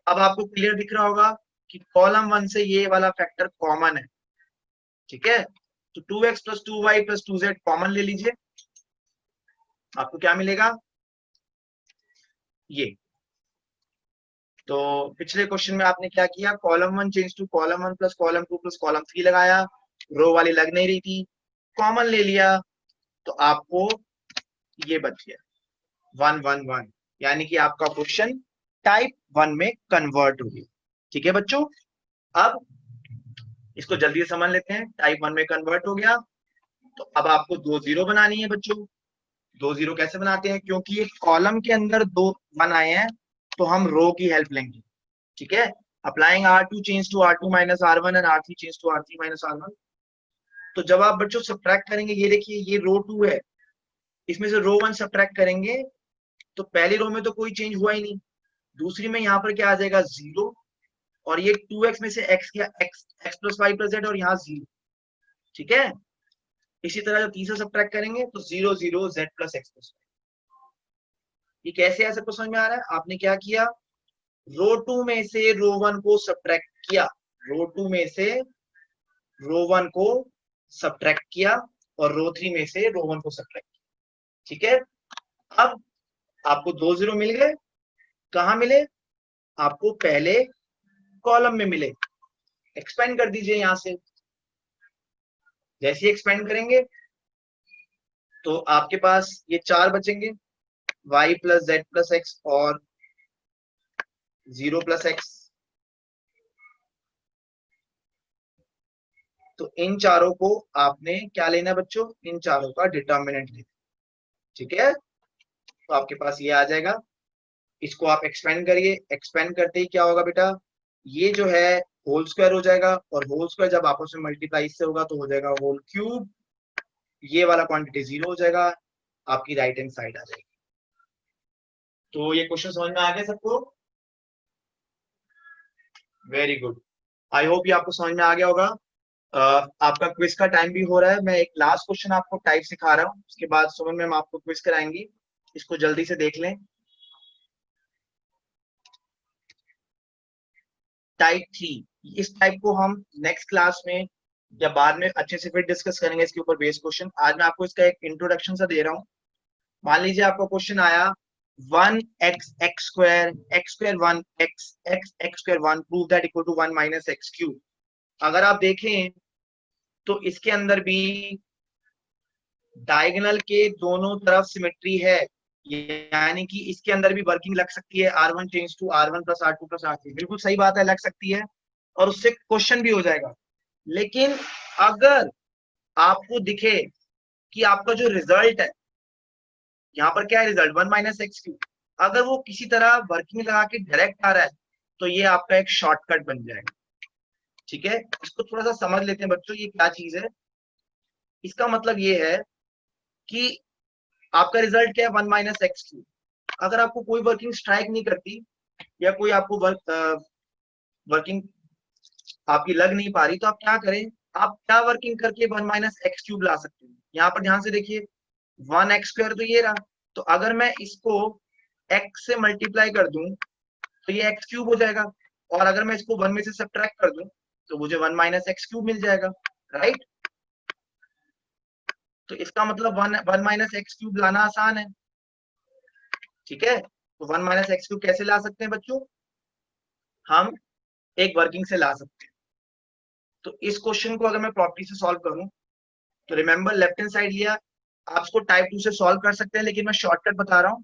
अब आपको क्लियर दिख रहा होगा कि कॉलम 1 से ये वाला फैक्टर कॉमन है। ठीक है, तो 2x plus 2y plus 2z common ले लीजिए, आपको क्या मिलेगा, ये। तो पिछले क्वेश्चन में आपने क्या किया, column 1 change to column 1 plus column 2 plus column 3 लगाया, रो वाली लग नहीं रही थी, कॉमन ले लिया, तो आपको ये बच गया 1 1 1, यानी कि आपका क्वेश्चन टाइप 1 में कन्वर्ट हो गया। ठीक है बच्चों, अब इसको जल्दी से समझ लेते हैं। टाइप 1 में कन्वर्ट हो गया, तो अब आपको 2 0 बनानी है बच्चों। 2 0 कैसे बनाते हैं, क्योंकि एक कॉलम के अंदर 2 1 आए हैं तो हम रो की हेल्प लेंगे। ठीक है, applying R2 change to R2 minus R1 and R3 change to R3 minus R1। तो जब आप बच्चों सब्ट्रैक्ट करेंगे, ये देखिए ये रो 2 है, इसमें से रो 1 सब्ट्रैक्ट करेंगे तो पहली रो में तो कोई चेंज हुआ ही नहीं, दूसरी में यहाँ पर क्या आ जाएगा 0, और ये 2x में से x क्या x plus Y plus Z और यहाँ 0, ठीक है। इसी तरह जब तीसरा सब्ट्रैक्ट करेंगे तो 0 0 z plus X plus Y. ये कैसे है सबको समझ में आ रहा है? आपने क्या किया, रो 2 में से रो 1 को सब्ट्रैक्ट किया, रो 2 में से रो 1 को सब्ट्रैक्ट किया और रो 3 में से रो 1 को सब्ट्रैक्ट किया, ठीक है। अब आपको 2 0 मिल गए, कहां मिले? आपको पहले कॉलम में मिले। एक्सपेंड कर दीजिए यहां से, जैसे ही एक्सपेंड करेंगे तो आपके पास ये 4 बचेंगे, y plus Z plus x और 0 प्लस एक्स। तो इन चारों को आपने क्या लेना बच्चों, इन चारों का डिटर्मिनेंट लेना, ठीक है। तो आपके पास ये आ जाएगा, इसको आप एक्सपेंड करिए, एक्सपेंड करते ही क्या होगा बेटा, ये जो है होल स्क्वायर हो जाएगा, और होल स्क्वायर जब आपस में मल्टीप्लाई से होगा तो हो जाएगा होल क्यूब, ये वाला क्वांटिटी 0 हो जाएगा, आपकी राइट हैंड साइड आ जाएगी। तो ये क्वेश्चन समझ में आ गया सबको? वेरी गुड, आई होप ये आपको समझ में आ गया होगा। आपका क्विज का टाइम भी हो रहा है, मैं एक लास्ट क्वेश्चन आपको टाइप सिखा रहा हूँ, उसके बाद सुमन मैम आपको क्विज कराएंगी, इसको जल्दी से देख लें। टाइप 3, इस टाइप को हम नेक्स्ट क्लास में या बाद में अच्छे से फिर डिस्कस करेंगे इसके ऊपर बेस्ड क्वेश्चन। आज मैं आपको इसका एक इंट्रोडक्शन सा दे रहा हूँ। मान लीजिए आपका क्वेश्चन आया 1x x square 1 x x square 1 prove that equal to 1 minus X cube. अगर आप देखें तो इसके अंदर भी डायगोनल के दोनों तरफ सिमेट्री है, यानी कि इसके अंदर भी वर्किंग लग सकती है, R1 change to R1 plus R2 plus R3, बिल्कुल सही बात है, लग सकती है, और उससे क्वेश्चन भी हो जाएगा। लेकिन अगर आपको दिखे कि आपका जो रिजल्ट है, यहाँ पर क्या है रिजल्ट 1 माइनस एक्स क्यूब, अगर वो किसी तरह वर्किंग लगा के डायरेक्ट आ रहा है तो ये आपका एक शॉर्टकट बन जाएगा, ठीक है। इसको थोड़ा सा समझ लेते हैं बच्चों, ये क्या चीज है। इसका मतलब ये है कि आपका रिजल्ट क्या है 1 माइनस एक्स क्यूब। अगर आपको कोई वर्किंग स्ट्राइक नहीं करती या कोई आपको वर्किंग आपकी लग नहीं पा रही, तो आप क्या करें, आप क्या वर्किंग करके 1 माइनस एक्स क्यूब ला सकते हैं। यहाँ पर ध्यान से देखिए 1 एक्स स्क्वायर तो ये रहा, तो अगर मैं इसको x से मल्टीप्लाई कर दूं तो ये एक्स क्यूब हो जाएगा, और अगर मैं इसको 1 में से सब्ट्रैक्ट कर दूं तो मुझे 1 माइनस एक्स क्यूब मिल जाएगा, राइट। तो इसका मतलब 1 माइनस एक्स क्यूब लाना आसान है, ठीक है। तो 1 माइनस एक्स क्यूब कैसे ला सकते हैं बच्चों, हम एक वर्किंग से ला सकते हैं। तो इस क्वेश्चन को अगर मैं प्रॉपर्टी से सॉल्व करूं तो रिमेंबर लेफ्ट हैंड साइड लिया, आप इसको टाइप 2 से सॉल्व कर सकते हैं, लेकिन मैं शॉर्टकट बता रहा हूं।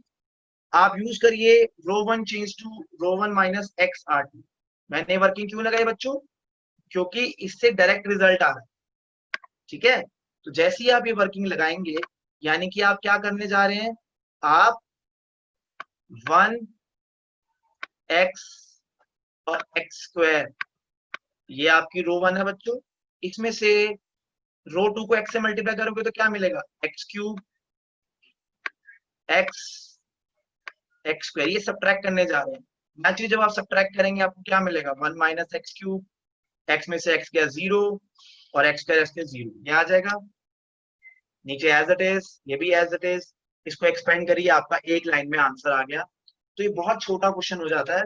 आप यूज करिए row 1 change to row 1 minus X R2। मैंने वर्किंग क्यों लगाई बच्चों, क्योंकि इससे डायरेक्ट रिजल्ट आ रहा है, ठीक है। तो जैसे ही आप ये वर्किंग लगाएंगे, यानी कि आप क्या करने जा रहे हैं, आप 1 एक्स और एक्स स्क्वायर, ये आपकी रो 1 है बच्चों, इसमें से रो 2 को एक्स से मल्टीप्लाई करोगे तो क्या मिलेगा, x cube x x square, ये सब्ट्रैक्ट करने जा रहे हैं। नेचुरली जब आप सब्ट्रैक्ट करेंगे आपको क्या मिलेगा, 1 माइनस एक्स क्यूब, एक्स में से एक्स गया 0 और एक्स स्क्वायर एक्स 0, ये आ जाएगा नीचे एज इट इज, ये भी एज इट इज। इसको एक्सपेंड करिए, आपका एक लाइन में आंसर आ गया। तो ये बहुत छोटा क्वेश्चन हो जाता है।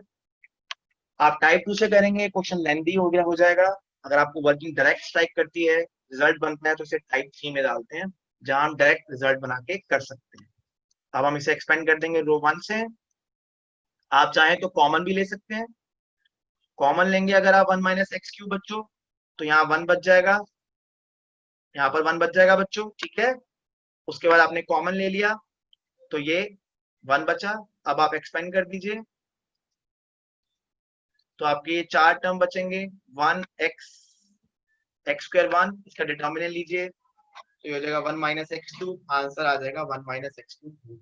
आप टाइप 2 से करेंगे क्वेश्चन लेंथी हो गया हो जाएगा। अगर आपको वर्किंग डायरेक्ट स्ट्राइक करती है, रिजल्ट बनता है, तो इसे टाइप 3 में डालते हैं, जहां हम डायरेक्ट रिजल्ट बना के कर सकते हैं। अब हम इसे एक्सपेंड कर देंगे रो 1 से। आप चाहें तो कॉमन भी ले सकते हैं, कॉमन लेंगे अगर आप 1 माइनस एक्स क्यूब बच्चों, तो यहाँ 1 बच जाएगा, यहाँ पर 1 बच जाएगा बच्चों, ठीक है। उसके बाद आपने कॉमन ले लिया तो ये 1 बचा। अब आप एक्सपेंड कर दीजिए तो आपके ये 4 टर्म बचेंगे, 1 एक्स एक्स स्क्वायर 1, इसका डिटर्मिनेंट लीजिए तो ये हो जाएगा 1 माइनस एक्स क्यूब, आंसर आ जाएगा 1 माइनस एक्स क्यूब,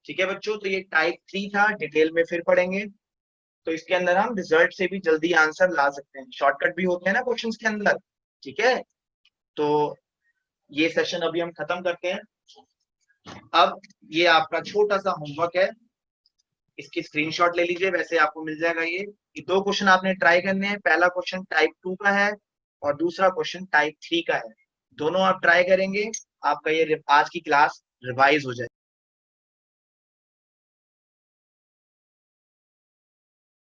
ठीक है बच्चों। तो ये टाइप 3 था, डिटेल में फिर पढ़ेंगे। तो इसके अंदर हम रिजल्ट से भी जल्दी आंसर ला सकते हैं, शॉर्टकट भी होते हैं ना क्वेश्चंस के अंदर, ठीक है। तो ये सेशन अभी हम खत्म करते हैं। अब ये आपका छोटा सा होमवर्क है, इसकी स्क्रीनशॉट ले लीजिए, वैसे आपको मिल जाएगा ये 2 क्वेश्चन आपने ट्राई करने हैं। पहला क्वेश्चन टाइप 2 का है और दूसरा क्वेश्चन टाइप 3 का है। दोनों आप ट्राई करेंगे, आपका ये आज की क्लास रिवाइज हो जाए।